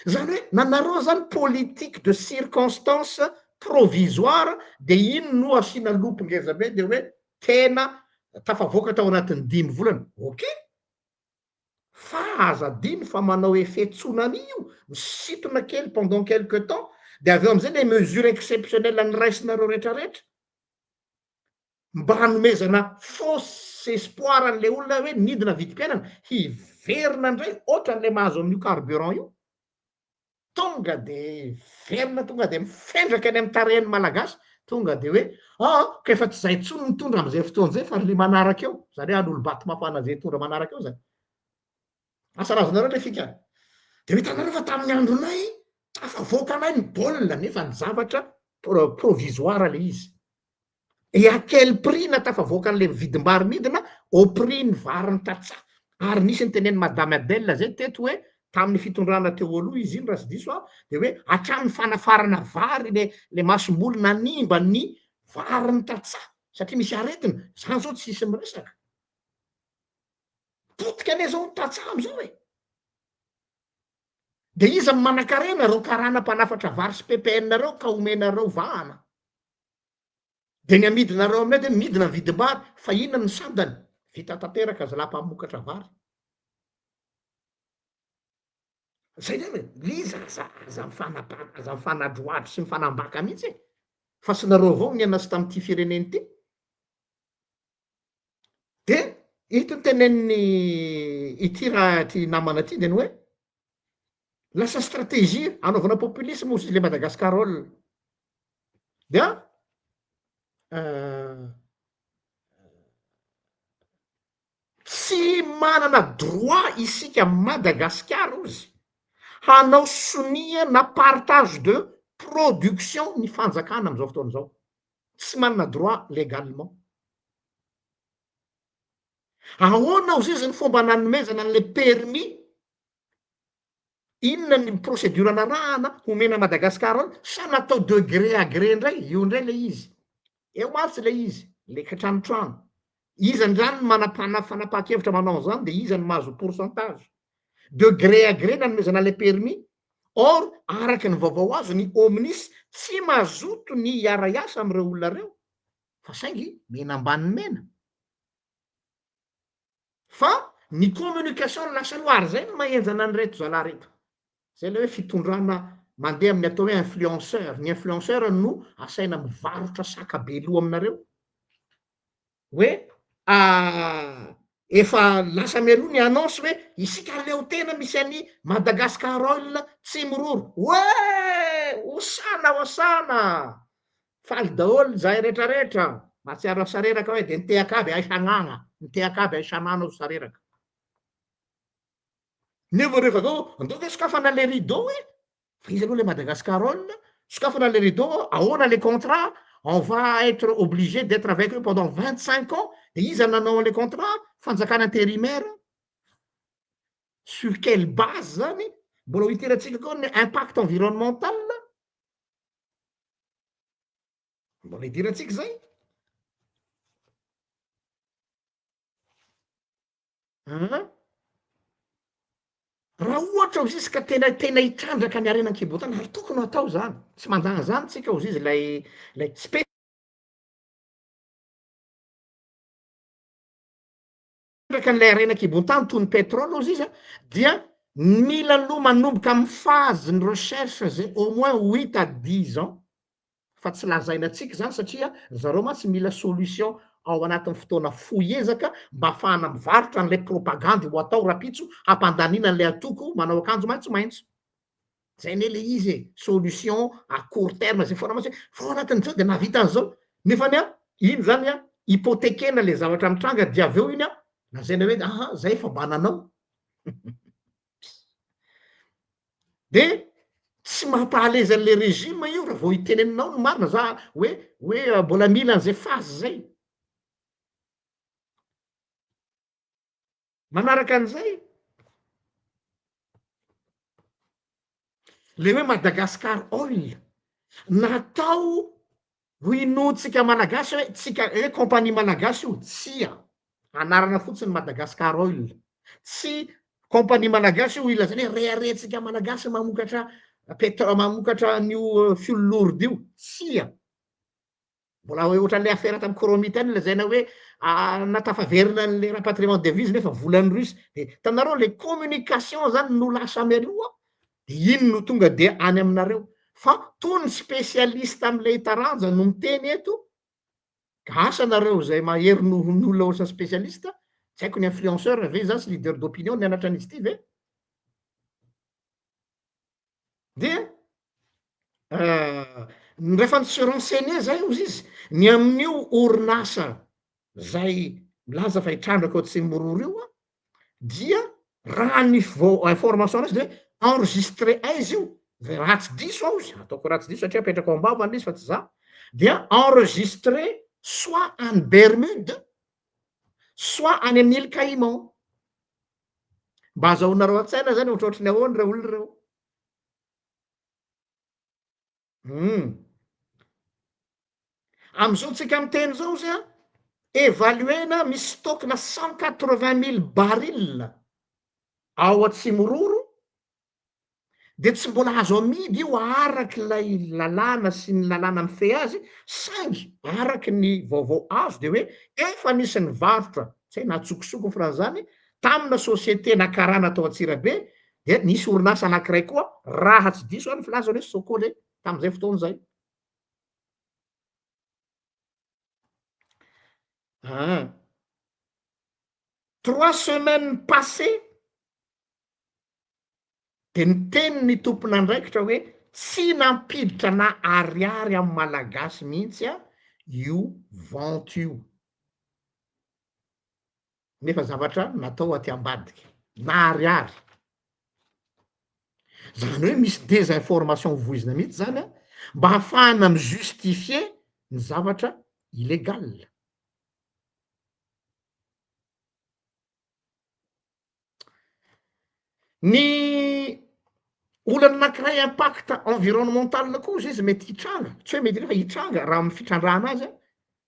zany hoe nanareo zany politique de circonstance provisoire de iny no asina lopo ngeza be de hoe tena tafavoaka tao anatin'ny 5 volana ok fa azadiny fa manao effet tsunami io misitona kely pendant quelque temps de aveo am'izay le mesure exceptionnelle ny raisinareo rehetrarehetra mba hanomezana fausse espoir an'le olona hoe nidina vidim-piainana hiverina ndray ohatran'le mahazo amin'io carburant io tonga de verina tonga de mifendraka any amy tarehiny malagasy tonga de hoe ka efa tsy zay ntsony mitondra am'izay fotoana zay fa le manaraka eo zany hoe an'olo baty mapana zay tondra manaraka eo zany asa razonareo le fika de hitanareo fa tamin'ny andronay tafavoaka anay ny baolina nefa ny zavatra provisoire le izy et à quel prix na tafavoaka an'le vidim-bary midina au prix ny variny tatsa ary nisy ny teneny madame Adèle zay teto hoe tamin'ny fitondrana teo aloha izy iny raha sy diso de hoe hatramin'ny fanafarana vary le masombolona nimba ny variny tatsa satria misy aretina zany zao tsisy miresaka potika ane zao tatsa am'izao e de iza manan-karena reo karana mpanafatra vary sy ppn-nareo ka omenareo vahana de ny amidinareo aminay de midina ny vidim-bary fa inona ny sandany vita tanteraka aza laha mpamokatra vary zay neny liza aza mifanadroadro sy mifanambaka mihitsy e fa sy nareo avao ny anasy tam'ity fireneny ty de ito ny teneniny ity raha ty namana ty de ny hoe lasa stratégie anaovana populisme ozy le Madagascarol dia tsy manana droit isika Madagasikara ozy hanao sonia na partage de production ny fanjakana am'izao fotoana zao tsy manana droit légalement ahoana ozy izy ny fomba nanomezana an'le permis inona ny procédure anarahana homena Madagasikara ao sa natao de gré à gré ndray io ndray le izy eo matsy le izy le katranotrano iza ndrany fanapaha-kevitra manao zany de iza ny mahazo pourcentage de gré à gré nanomezana le permis or araky ny vaovao azo ny omnis tsy mazoto ny iara-iasa am'ireo olona reo fa saingy mena ambany mena fa ny communication lasa loary zay no mahenjana any reto zala reto zay le hoe fitondrana mandeha amin'ny atao hoe influenceur ny influenceur no asaina mivarotra sakabe loha aminareo hoe efa lasa mialoha ny annonce hoe isika leo tena misy any Madagascarol tsy miroro osana faly daholo zahay rehetrarehetra mahatsiaro sareraka hoe de nitehaka aby aisanana nitehaka aby aisanana ao sareraka nefa rehefa zao andao hoe sokafana le rideau e fa izy aloha le Madagascarol sokafana le rideau ahoana les contrats on va être obligé d'être avec eux pendant 25 ans de iza nanao les contrats fanjakana intérimaire sur quelle base zany mbola ho iteratsika koa ny impact environnemental mbola hiteratsika zay raha ohatra ozy izy ka tena hitrandraka ny arenan-kibotana ary tokony atao zany tsy mandana zany tsika ozy izy lay ndraka n'lay arenan-kibotany toy ny pétrole ozy izy dia mila aloha manomboka amy phase ny recherche zay au moins 8 à 10 ans fa tsy lazainatsika zany satria zareo matsy mila solution ao anatin'ny fotoana foiezaka mba ahafahana mivarotra an'lay propagandy ho atao rapitso hampandanina an'lay atoko manao akanjo maintsomaintso zay ne le izy e solution à court terme zay foana matsy fa ao anatin'izao de navita an'izao nefany iny zany hypotekena le zavatra mitranga dia avy eo iny lazaina hoe zay fa mba nanao de tsy mampahalezy an'le régime io raha vao hiteneninao no marina za hoe mbola mila an'izay fazy zay manaraka an'izay le hoe Madagascar oil natao ho inotsika malagasy hoe tsika hoe compagnie malagasy io tsia anarana fotsiny Madagascar oil tsy compagnie malagasy io ilazany hoe reharetsika malagasy mamokatra mamokatra an'io fiololordy io tsia mbola hoe ohatran'le affaire tamy coromite any lazaina hoe natafaverina an'le rapatriement devise nefa volany russe de tanareo le communication zany no lasa mialoha de iny no tonga de any aminareo fa tony spécialiste am'le taranja no miteny eto asa nareo zay mahery n'olona osa spécialiste tsy haiko ny influenceur ve zany sy leader d'opinion nianatra an'izy ity ve dia rehefa tsy renseigné zay ozy izy ny amin'io orinasa zay milaza fa hitrandraka o Tsimororo io a dia raha ny information anazy de hoe enregistré aizy io de ratsy diso aho izy ataoko ratsy diso satria apetraka ao ambavany izy fa tsy za dia enregistré soit any Bermude soit any amin'ny île Caïman mba azahoanareo an-tsaina zany ohatrohatry ny ahoany reo olona reo am'izao tsika miteny zao izy a évaluena misy stockna 180 000 barils ao Atsimororo de tsy mbola azo amidy io araky lay lalàna sy ny lalàna mifehy azy saingy araky ny vaovao azo de hoe efa nisy ny varotra tsy hay na tsokosoko ny fran'izany tamina société nakarana tao Antsirabe de nisy orinasa anankiray koa raha tsy diso any filazany hoe Socole tam'izay fotoana zay 3 semaines passées de niteny ny tompon'andraikitra hoe tsy nampiditra na ariary amy malagasy mihitsy a io vente io nefa zavatra natao aty ambadiky na ariary zany hoe misy désinformation voizina mihitsy zany a mba hahafahana mijustifier ny zavatra illégal ny olana anankiray impact environnemental koa izy izy mety hitranga tsy hoe mety refa hitranga raha amy fitrandrahana azy a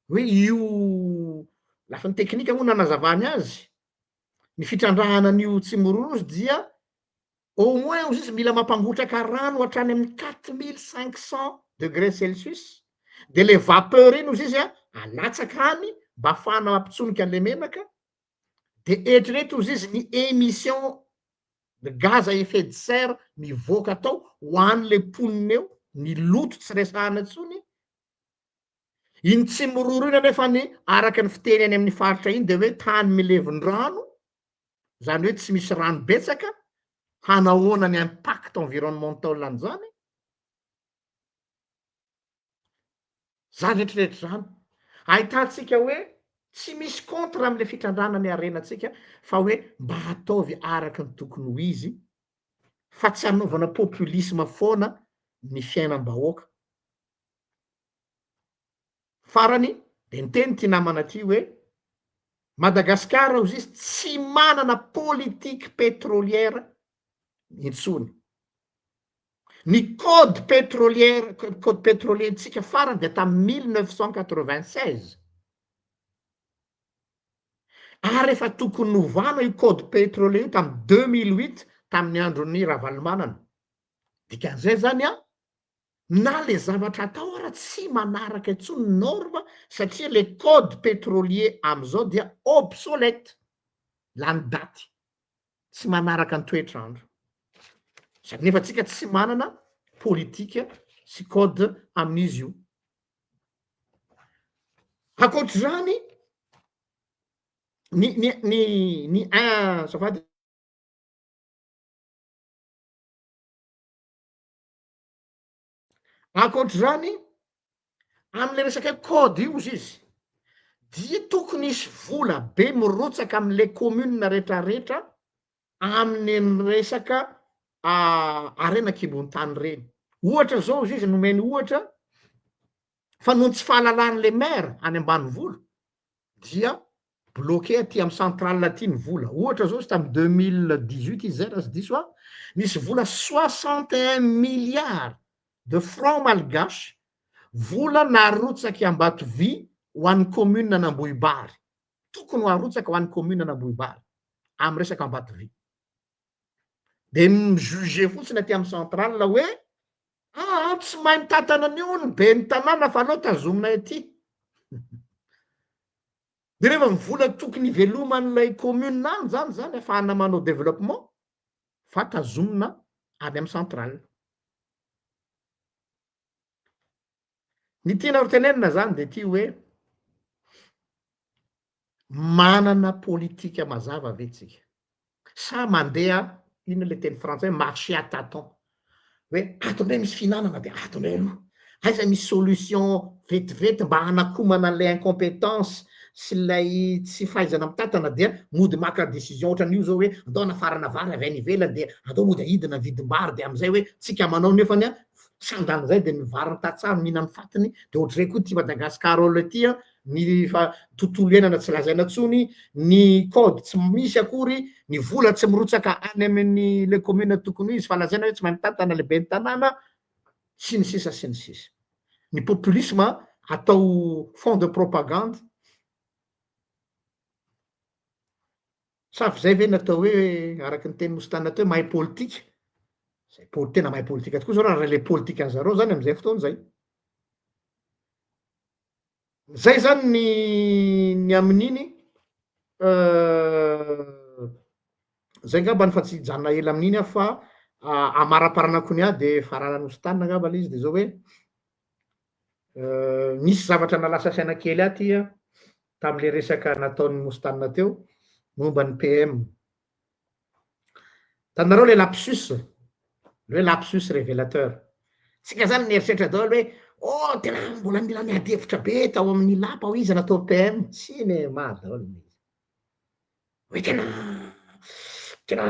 hoe io lafa ny teknika moa nanazavany azy ny fitrandrahana an'io Tsimororo izy dia au moins ozy izy mila mampangotraka rano hatrany amin'ny 4500 degrés Celsius de le vapeur iny ozy izy a alatsaka any mba ahafahana mampitsonika an'le menaka de eritrereto ozy izy ny émission de gaz à effet de serre mivoaka atao ho an'le ponina eo ny loto tsy resahana intsony iny Tsimororo iny anefa ny araky ny fiteny any amin'ny faritra iny de hoe tany milevon-drano zany hoe tsy misy rano betsaka hanahoana ny impact environnemental an'izany zany rehetrarehetra zany ahitantsika hoe tsy misy contre am'le fitrandrana ny arenatsika fa hoe mba hataovy araky ny tokony ho izy fa tsy hanaovana populisme foana ny fiainam-bahoaka farany de niteny ty namana ty hoe Madagasikara ozy izy tsy manana politique pétrolière intsony ny code pétrolier tsika farany de tamy 1996 ary efa tokony novana io code pétrolier io tamy 2008 tamin'ny andron'ny Ravalomanana dikan'izay zany a na le zavatra atao ara tsy manaraka intsony norme satria le code pétrolier am'izao dia obsolète lany daty tsy manaraka ny toetrandro sady nefa tsika tsy manana politika sy code amin'izy io akoatr'izany ny azafady akoatr'izany am'le resaka code io ozy izy dia tokony isy vola be mirotsaka am'le commune rehetrarehetra amin'ny resaka arenaky ambony tany reny ohatra zao izy izy nomeny ohatra fa noho tsy fahalalàn'le maire any ambanivolo dia bloqué aty amy centrale aty ny vola ohatra zao izy tamy 2018 izy zay raha sy diso a nisy vola 61 milliards de francs malgasy vola narotsaky Ambatovy ho an'ny commune an'Ambohibary tokony ho arotsaky ho an'ny commune an'Ambohibary amy resaka Ambatovy de mijuge fotsiny aty amy centrale la hoe tsy mahay mitatana an'io ny be ny tanàna fa aleo tazominay aty de rehefa mivola tokony iveloman'ilay commune any zany ahafahana manao développement fa tazomina any amy centrale ny tiana ho tenenina zany de ty hoe manana politika mazava ve tsika sa mandeha ino le teny frantsay marché à tâton hoe atondray misy finanana de atondray aloha aiza misy solution vetivety mba hanakomana an'lay incompétence sy lay tsy fahaizana mitantana dia mody maka décision ohatran'io zao hoe andao nafarana vary avy any ivelany de andao mody ahidina vidim-bary de am'izay hoe tsika manao nefany a sandany zay de ny vary ny tatsaro mihina ny fatiny de ohatr'izay koa ty madagasikara olo aty a ny fa tontolo iainana tsy lazaina ntsony ny code tsy misy akory ny vola tsy mirotsaka any amin'ny le commune tokony izy fa lazaina hoe tsy mahay mitantana lehibe ny tanàna sy ny sisa sy ny sisa ny populisme atao fond de propagande safy zay ve natao hoe araky ny teny mositana teo mahay politika zay tena mahay politika tokoa zao raha le politika any zareo zany am'izay fotoana zay zay zany ny amin'iny zay ngamba ny fa tsy hijanona ela amin'iny aho fa amaraparana kony ahy de farana nositana ngamba le izy de zao hoe misy zavatra nalasa saina kely ahy ty a tam'le resaka nataon'ny mositana teo momba ny PM tanareo le lapsus le hoe lapsus révélateur tsika zany nieritreritra daholo hoe oh tena mbola mila miady hevitra be tao amin'ny lapa ho izy natao PM tsy ne ma daholo hoe tena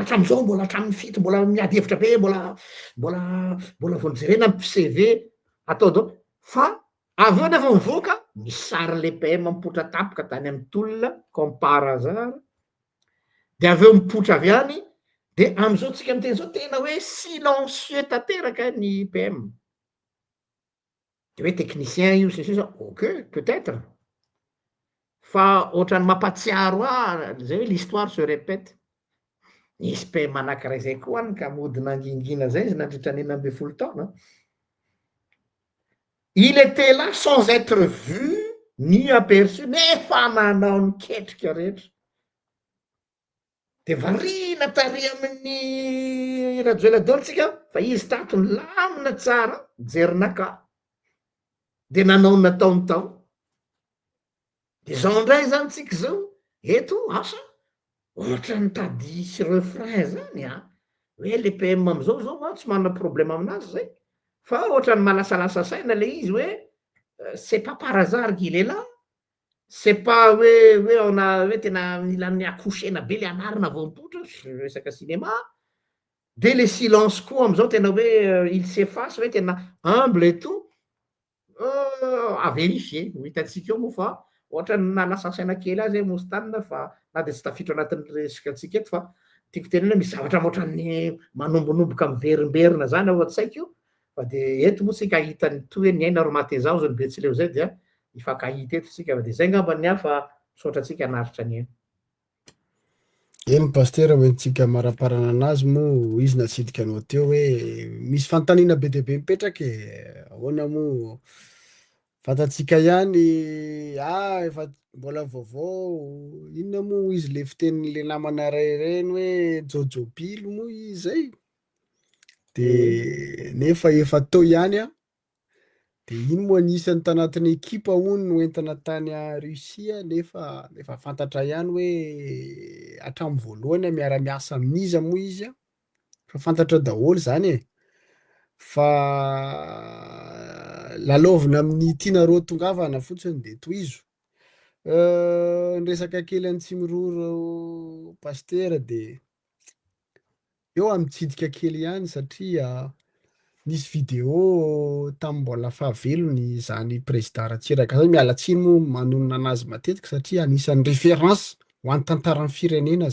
hatram'izao mbola hatramin'ny fito mbola miady hevitra be mbola vao nijerena ny CV atao dao fa avy eo nefa mivoaka misy sarin'le PM mipotra tampoka tany amin'ny tolona comme par hasard de avy eo mipotra avy any de am'izao tsika miteny zao tena hoe silencieux tanteraka ny PM de hoe technicien io sisa ok peut-être fa ohatrany mampatsiaro zay hoe l'histoire se répète nisy PM anankiray zay koa any ka mody nangingina zay izy nandritra ny 16 taona il était là sans être vu ni aperçu nefa nanao ny ketrika rehetra de varina tary amin'ny radio ela-dolo tsika fa izy tato ny lamina tsara jerinaka de nanao ny nataony tao de zao ndray zany tsika zao eto asa ohatra nytady sy refrain zany a hoe le PM am'izao zao ma tsy manana problème aminazy zay fa ohatra ny malasalasa saina le izy hoe c'est pas par hasard qu'il est là c'est pas hoe ona hoe tena mila miakosena be le anarina vao mipotra resaka cinéma de le silence koa am'izao tena hoe il s'efface hoe tena humble et tout à vérifier ho hitatsika eo moa fa ohatra ny nalasa saina kely azy mositana fa na de tsy tafiditra anatin'ny resaka atsika eto fa tiako tenena misy zavatra moatran'ny manombonomboka miverimberina zany ao an-tsaiko io fa de eto moa tsika hitany to hoe ny aina romatezao zany be tsy leo zay dia ifankahita eto tsika de zay ngamba ny hafa misaotra tsika naritra ny aina eny pasteur hoentsika maraparana anazy mo izy natsidika anao teo hoe misy fantanina be dia be mipetraka ahoana mo fantatsika ihany efa mbola vaovao inona mo izy le fitenin'le namana ray reny hoe jojopilo mo izy zay de nefa efa tao ihany a de ino moa anisany tanatin'ny ekipa hono no entana tany a Russia nefa fantatra ihany hoe hatramin'ny voalohany miara-miasa amin'iza moa izy a fa fantatra daholo zany e fa lalaovina amin'ny tianareo tongavana fotsiny de tohizo ny resaka kely antsimiroro pasteur de eo amitsidika kely ihany satria nisy vidéo tamy mbola fahavelony zany président Ratsiraka zany miala tsiny moa manonona anazy matetika satria anisan'ny référence ho an'ny tantaran'ny firenena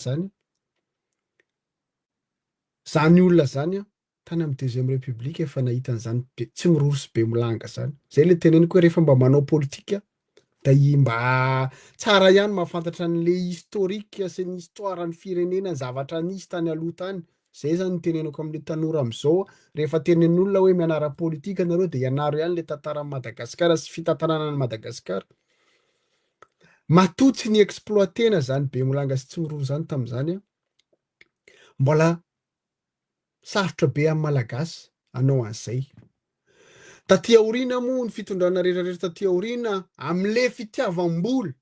zany olona zany a tany amin'ny deuxième république efa nahitan'izany tsy miroro sy be milanga zany zay le teneniko hoe rehefa mba manao politika da mba tsara ihany mahafantatra an'le historique sy ny histoire ny firenena zavatra nisy tany aloha tany zay zany ny tenenako amin'le tanora am'izao rehefa tenen'olona hoe mianara politika nareo de ianaro ihany le tantaran'i Madagasikara sy fitantanana ny Madagasikara matoa ny exploitena zany be milanga sy tsy miroro zany tam'izany a mbola sarotra be amin'ny malagasy anao an'izay taty aoriana moa ny fitondrana rehetrarehetra taty aoriana am'le fitiavam-bola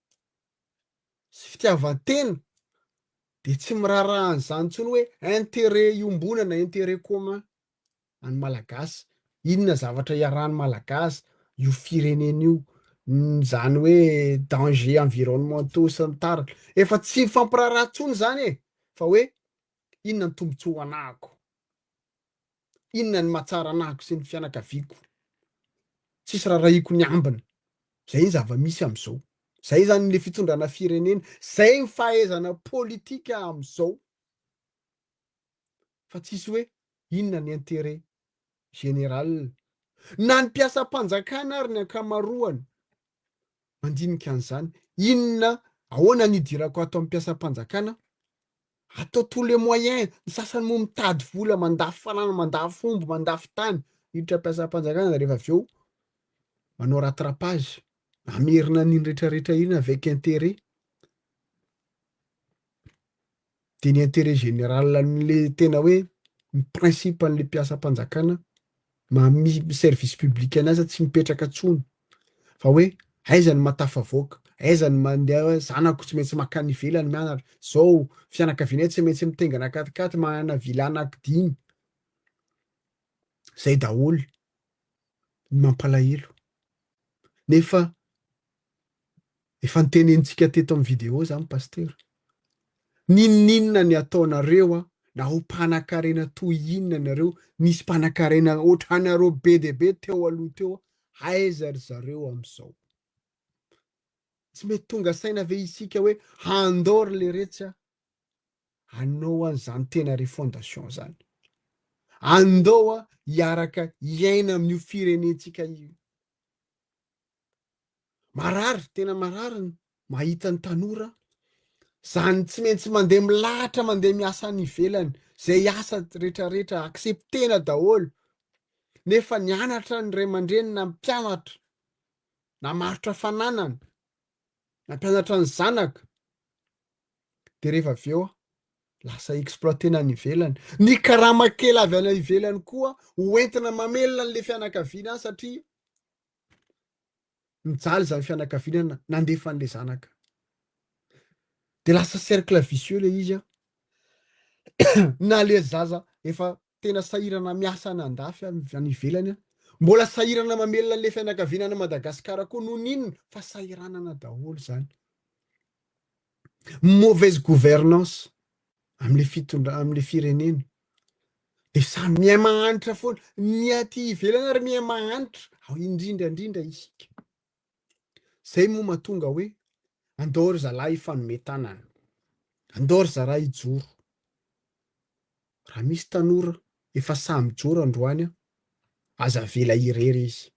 sy fitiavan-tena de tsy miraharaha an'izany intsony hoe intérêt iombonana intérêt commun any malagasy. Inona zavatra iarahan'ny malagasy io firenena io, zany hoe danger environnementaux sy ny tariny, efa tsy mifampiraharaha intsony zany e, fa hoe inona ny tombontsoa anahako, inona ny mahatsara anahako sy ny fianakaviako, tsisy raharahiako ny ambiny. Zay ny zava-misy am'izao. Zay zany le fitondrana firenena, zay ny fahaizana politika am'izao. Fa tsisy hoe inona ny intérêt général. Na ny mpiasam-panjakana ary ny ankamaroany mandinika an'izany. Inona, ahoana ny idirako ato amin'ny mpiasam-panjakana? Atao tous les moyens. Ny sasany moa mitady vola, mandafy fanana, mandafy fomba, mandafy tany, hiditra mpiasam-panjakana rehefa avy eo manao rattrapage, amerina an'iny rehetrarehetra iny avec intérêt. De ny intérêt général an'le tena hoe ny principe an'le mpiasam-panjakana service public anazy tsy mipetraka intsony, fa hoe aiza ny matafavoaka, aiza ny mandeha, zanako tsy maintsy makany ivelany mianatra, zao fianakavianay tsy maintsy mitengana katikaty manana villa anankidimy. Zay daholo ny mampalahelo. Nefa efa nitenenitsika teto amin'ny video zany pasteur, ninona ny ataonareo na ho mpanan-karena toy inona nareo, nisy mpanan-karena ohatranareo be de be teo aloha teo, aiza ry zareo am'izao? Tsy mety tonga saina ve isika hoe handory le retsy, hanao an'izany tena refondation zany, andao hiaraka hiaina amin'io firenentsika io. Marary, tena marary mahita ny tanora zany tsy maintsy mandeha milahatra, mandeha miasa any ivelany, zay asa rehetrarehetra akseptena daholo, nefa nianatra ny ray aman-dreny na mpianatra na marotra fananana na mpianatra ny zanaka, de rehefa avy eo lasa exploitena any ivelany. Ny karama kely avy any ivelany koa hoentina mamelona an'le fianakaviana satria mijaly zany fianakaviana nandefa an'le zanaka. De lasa cercle vicieux le izy na le zaza efa tena sahirana miasa any andafy any ivelany, mbola sahirana mamelona an'le fianakaviana any Madagasikara koa noho n'inona fa sahiranana daholo zany. Mauvaise gouvernance am'le firenena. De samy mihay mahanitra foana, ny aty ivelany ary mihay mahanitra, indrindrandrindra isika. Zay moa mahatonga hoe andao ry zalahy hifanome tanana, andao ry zalahy hijoro. Raha misy tanora efa samy joro androany, aza vela irery izy.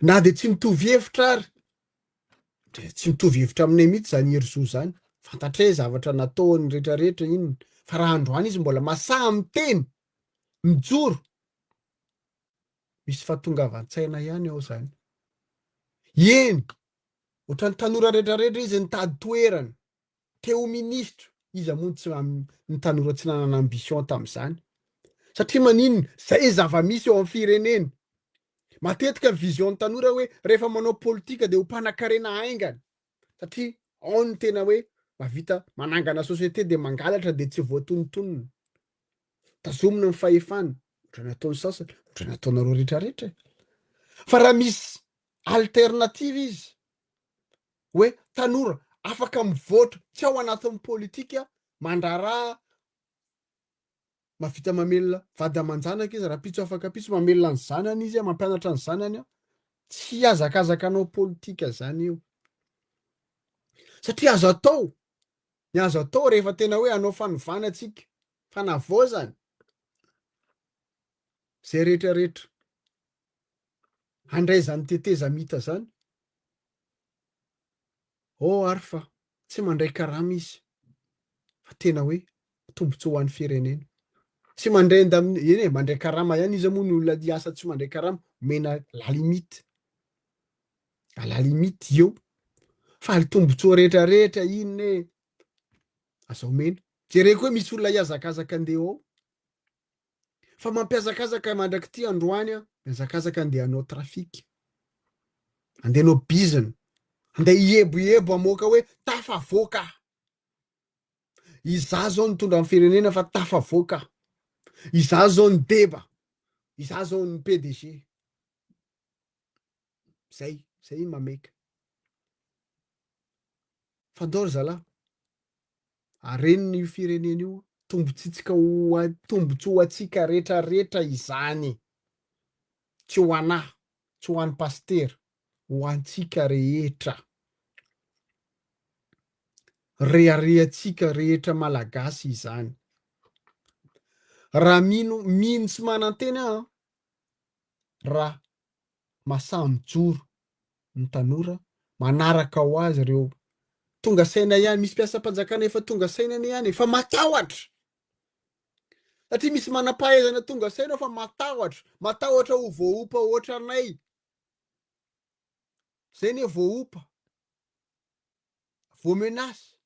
Na de tsy mitovy hevitra ary, de tsy mitovy hevitra aminay mihitsy zany hery-zo zany, fantatray zavatra nataony rehetrarehetra inona, fa raha androany izy mbola masaha miteny, mijoro, misy fahatongavan-tsaina ihany ao zany. Eny, ohatran'ny tanora rehetrarehetra izy nitady toerana, teo ministra, izy moa tsy ny tanora tsy nanana ambition tam'izany. Satria maninona? Zay zava-misy eo amin'ny firenena. Matetika vision tanora hoe rehefa manao politika de ho mpanan-karena aingana. Satria ao ny tena hoe mahavita manangana société de mangalatra de tsy voatonontonona. Tazomina ny fahefana, ohatrany ataon'ny sasany, ohatrany ataonareo rehetrarehetra. Fa raha misy alternative izy, hoe tanora afaka mivoatra, tsy ao anatin'ny politika, mandraraha, mahavita mamelona vady aman-janaka izy, raha pitso afaka pitso, mamelona ny zanany izy, mampianatra ny zanany, tsy azakazaka anao politika zany io. Satria azo atao, ny azo atao rehefa tena hoe anao fanovana atsika, fanavaozana, zay rehetrarehetra handray zany teteza mita zany, ary fa tsy mandray karama izy, fa tena hoe tombotsoa ho an'ny firenena. Tsy mandray eny e, mandray karama ihany izy moa ny olona diasa tsy mandray karama, mena la limite. La limite io, fa ny tombotsoa rehetrarehetra inona e, aza omena. Jereko hoe misy olona hiazakazaka andeha ao, fa mampiazakazaka mandraky ty androany, miazakazaka andeha hanao trafika. andehanao bizina, andeha ieboebo amoaka hoe tafavoaka. Iza zao nitondra amin'ny firenena fa tafavoaka. Iza zao ny deba. Iza zao ny PDG. Zay mameka. Fandao ry zalahy. Areniny io firenena io, tombontsoa ho atsika rehetrarehetra izany. Tsy ho anahy, tsy ho an'ny pasitera, ho antsika rehetra. Reharehatsika rehetra malagasy izany. Raha mino tsy manan-tena aho, raha masamijoro ny tanora manaraka ho azy ireo tonga saina ihany, misy mpiasam-panjakana efa tonga sainany ihany fa matahotra. Satria misy manam-pahaizana tonga saina fa matahotra ho voaopa ohatra anay. Zay ne voaopa, voamenasy,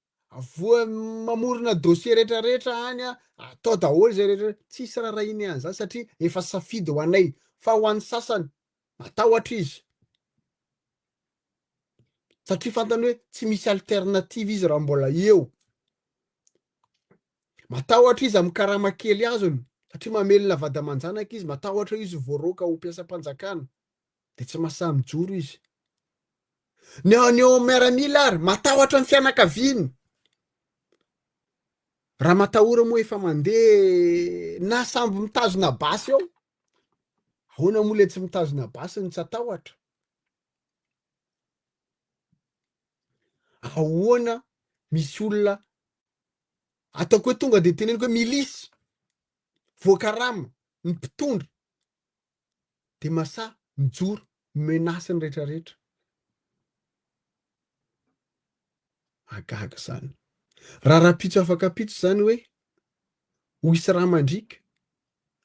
voa mamorona dossier rehetrarehetra any atao daholo zay rehetra. Tsisy raharainy ihany zany satria efa safidy ho anay, fa ho an'ny sasany matahotra izy. Satria fantany hoe tsy misy alternative izy raha mbola eo. Matahotra izy amin'ny karama kely azony satria mamelona vady aman-janaka izy, matahotra izy voaroka ho mpiasam-panjakana de tsy masamijoro izy. Ny eo miaramila ary matahotra ny fianakaviany. Raha matahora moa efa mandeha na samby mitazona basy eo. Ahoana moa le tsy mitazona basy ny tsy atahotra? Ahoana misy olona ataoko hoe tonga de teneniko hoe milisy voakarama ny mpitondra de masa mijoro menasy ny rehetrarehetra. Agaga zany. Raha-rapitso afaka pitso zany hoe ho hisy raha mandrika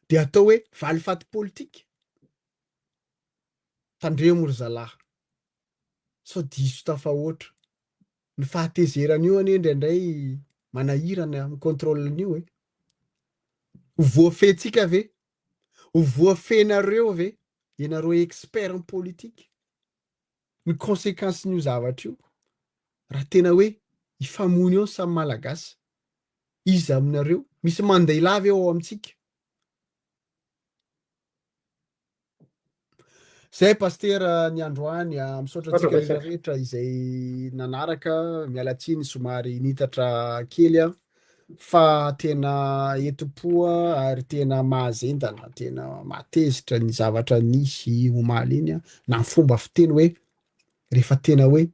de atao hoe valifaty politika. Tandremo ry zalahy, sao diso tafahoatra. Ny fahatezeran'io anie indraindray manahirana amin'ny contrôle-n'io e. Ho voafetsika ve? Ho voafenareo ve? Ianareo expert en politika. Ny conséquence-n'io zavatra io. Raha tena hoe hifamono eo samy malagasy. Iza aminareo misy manday lava eo amintsika. Zay pastera ny androany misaotra antsika rehetrarehetra izay nanaraka, mialatsiny somary nitatra kely fa tena ento-po ary tena mahazendana, tena matezitra ny zavatra nisy omaly iny na ny fomba fiteny hoe rehefa tena hoe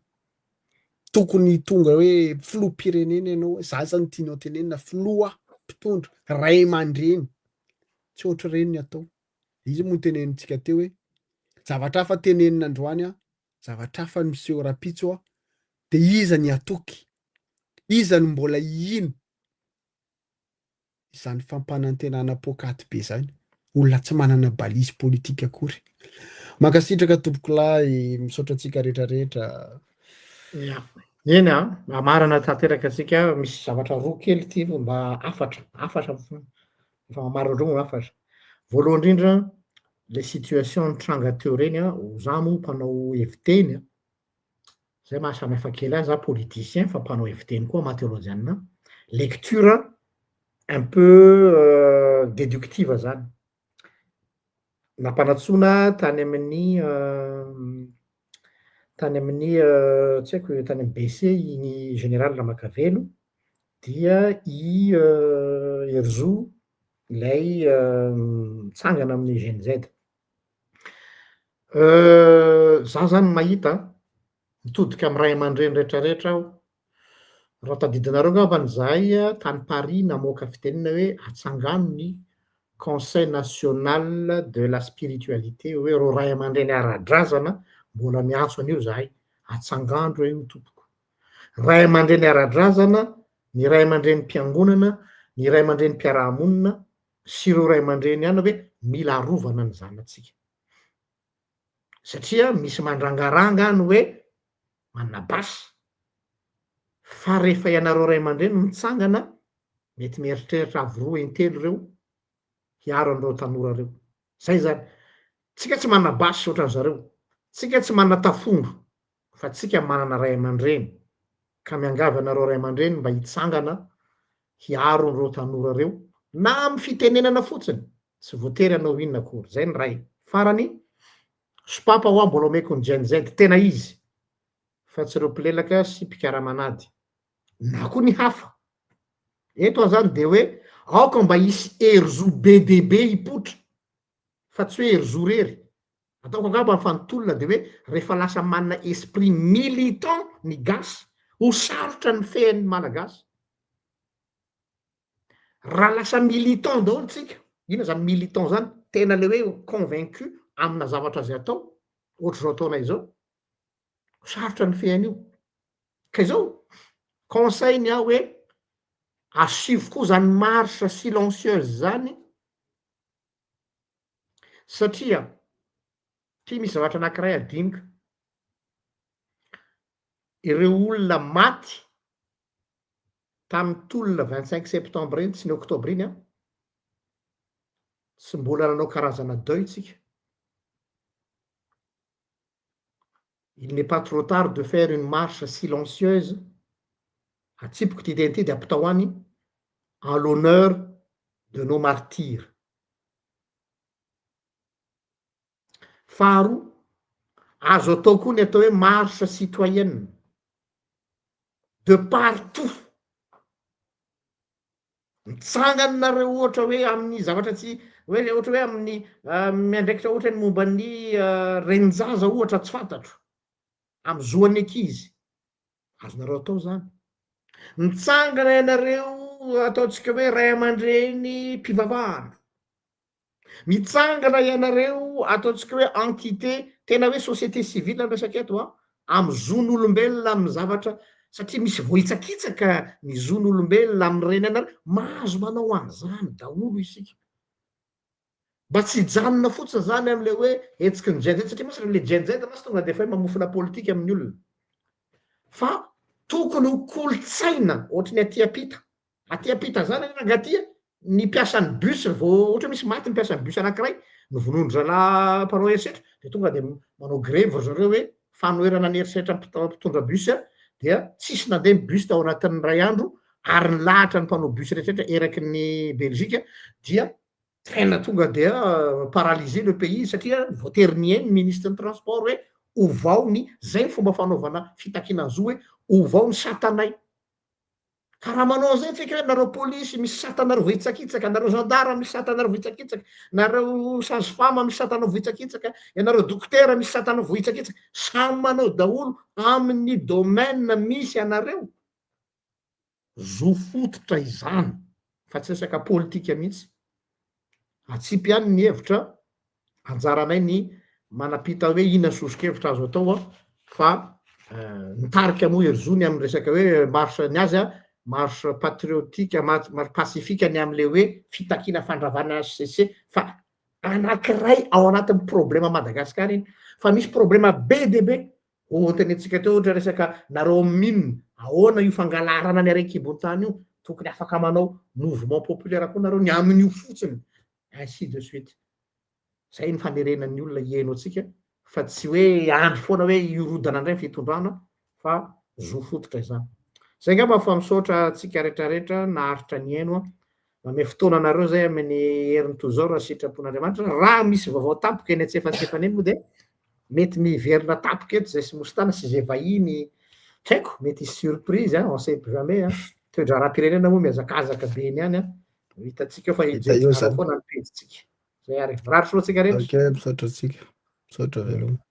tokony tonga hoe filoham-pirenena ianao, za zany tianao tenenina filoha mpitondra ray aman-dreny, tsy ohatra ireny ny atao. Izy moa tenenintsika teo hoe zavatra hafa tenenina androany zavatra hafa ny miseho rapitso de iza ny atoky, iza ny mbola ino izany fampanantenana pôkaty be zany. Olona tsy manana balisy politika akory. Mankasitraka tompoko lahy, misaotra antsika rehetrarehetra. Eny marana tanteraka antsika, misy zavatra roa kely ty mba afatra efa mamarandromo afatra. Voalohany indrindra le situation nitranga teo reny za moa mpanao eviteny zay mahasamihafa kely ahy, za politicien fa mpanao eviteny koa maha-théologie anahy. Lecture un peu déductive zany. Nampanatsoina tany amin'ny tsy haiko tany amin'ny BC iny général Ramakavelo dia Herzou ilay mitsangana amin'ny GNZ. Za zany mahita mitodika amin'ny ray aman-dreny rehetrarehetra aho, raha tadidinareo angambany zahay tany Paris namoaka fitenina hoe atsangano ny conseil national de la spiritualité, hoe reo ray aman-dreny ara-drazana mbola miantso an'io zahay, atsangano reo tompoko. Ray aman-dreny ara-drazana, ny ray aman-dreny mpiangonana, ny ray aman-dreny mpiarahamonina sy ireo ray aman-dreny ihany hoe mila arovana ny zanatsika. Satria misy mandrangaranga any hoe manana basy, fa rehefa ianareo ray aman-dreny mitsangana mety mieritreritra avy roa intelo reo hiaro an'ireo tanora reo. Zay zany, tsika tsy manana basy ohatran zareo, tsika tsy manana tafondro fa tsika manana ray aman-dreny ka miangavy anareo ray aman-dreny mba hitsangana hiaro an'ireo tanora reo na amy fitenenana fotsiny tsy voatery anao inona akory zay ny ray farany sopapa ho a mbola omeko ny jenjed tena izy fa tsy reo mpilelaka sy mpikaramanady na koa ny hafa eto a zany de hoe aoka mba hisy hery-zo be debe hipotra fa tsy hoe hery-zo rery ataoko angamba nyfanontolona de hoe rehefa lasa manana esprit militant ny gasy ho sarotra ny fean'ny malagasy raha lasa militant daholo tsika ina zany militant zany tena le hoe convaincu amina zavatra zay atao ohatra zao ataonay zao sarotra ny fean'io ka izao conseil ny aho hoe asivo koa zany marche silencieuse zany satria ty misy zavatra anankiray adinika ireo olona maty tamy tolona 25 septembre iny tsy ny oktobra iny a tsy mbola nanao karazana deuil tsika il n'est pas trop tard de faire une marche silencieuse atsipoko ty teny ty de ampitao any en l'honneur de nos martyrs faharoa azo atao koa ny atao hoe marche citoyenne de partout mitsangananareo ohatra hoe amin'ny zavatra tsy hoe ohatra hoe amin'ny miandraikitra ohatra ny momba ny renin-jaza ohatra tsy fantatro amy zoan'ny ankizy azonareo atao zany mitsangana ianareo ataotsika hoe ray aman-dreny mpivavahana mitsangana ianareo ataotsika hoe entité tena hoe société civile ny resaka eto a amy zon'olombelona amy zavatra satria misy vohitsakitsaka ny zon'olombelona amy reny anareo mahazo manao an'izany daholo isika mba tsy hijanona fotsiny zany am'le hoe hetsiky ny jenjed satria masy le jenjed masy tonga de fa hoe mamofona politika amin'ny olona fa tokony ho kolotsaina ohatrany aty-apita zany rangatia ny mpiasan'ny bus vao ohatra misy maty mpiasan'ny bus anankiray novonondrana mpanao herisetra de tonga de manao grevy zareo hoe fanoerana ny herisetra mpitondra bus dia tsisy nandeha my bus tao anatin'ny ray andro ary ny lahatra ny mpanao bus rehetraretra eraky ny belzika dia tena tonga dia paralyser le pays satria voatery ny eny ministre ny transport hoe ovao ny zay ny fomba fanaovana fitakiana-zo hoe ovao ny satanay ka raha manao zay tsika hoe nareo polisy misy satanareo vohitsakitsaka nareo gendarme misy satanareo vohitsakitsaka nareo sage-femme misy satanareo vohitsakitsaka ianareo dokotera misy satanareo vohitsakitsaka samy manao daholo amin'ny domaine misy anareo zo fototra izany fa tsy resaka politika mihitsy atsipy ihany ny hevitra anjaranay ny manapita hoe ina sosokevitra azo atao a fa nitarika moa herzony amy resaka hoe marche ny azy a marche patriotique marche pacifique ny am'le hoe fitakina fandravana HCC fa anankiray ao anatin'ny problema Madagasikara iny fa misy problema be de be ohatany atsika teo ohatra resaka nareo minina ahoana io fangalarana ny araiky ibon-tany io tokony afaka manao mouvement populaire koa nareo ny amin'io fotsiny ainsi de suite zay ny famerenan'ny olona ieno atsika fa tsy hoe andro foana hoe irodana indray fitondrana fa zo fototra izany zay ngamba fa misaotra tsika rehetrarehetra naharitra ny eno a mame fotoana anareo zay amin'ny heriny toy zao raha sitrapon'Andriamanitra raha misy vaovao tampoka eny antsefatsefany eny moa de mety miverina tampoka eto zay sy mositana sy zay vahiny tsy haiko mety hisy surprise on sait jamais toe-draram-pirenena moa miazakazaka be eny any hitatsika eo fa hijery foana ny pejitsika zay ary rary soa tsika rehetra okay misaotra atsika misaotra veloma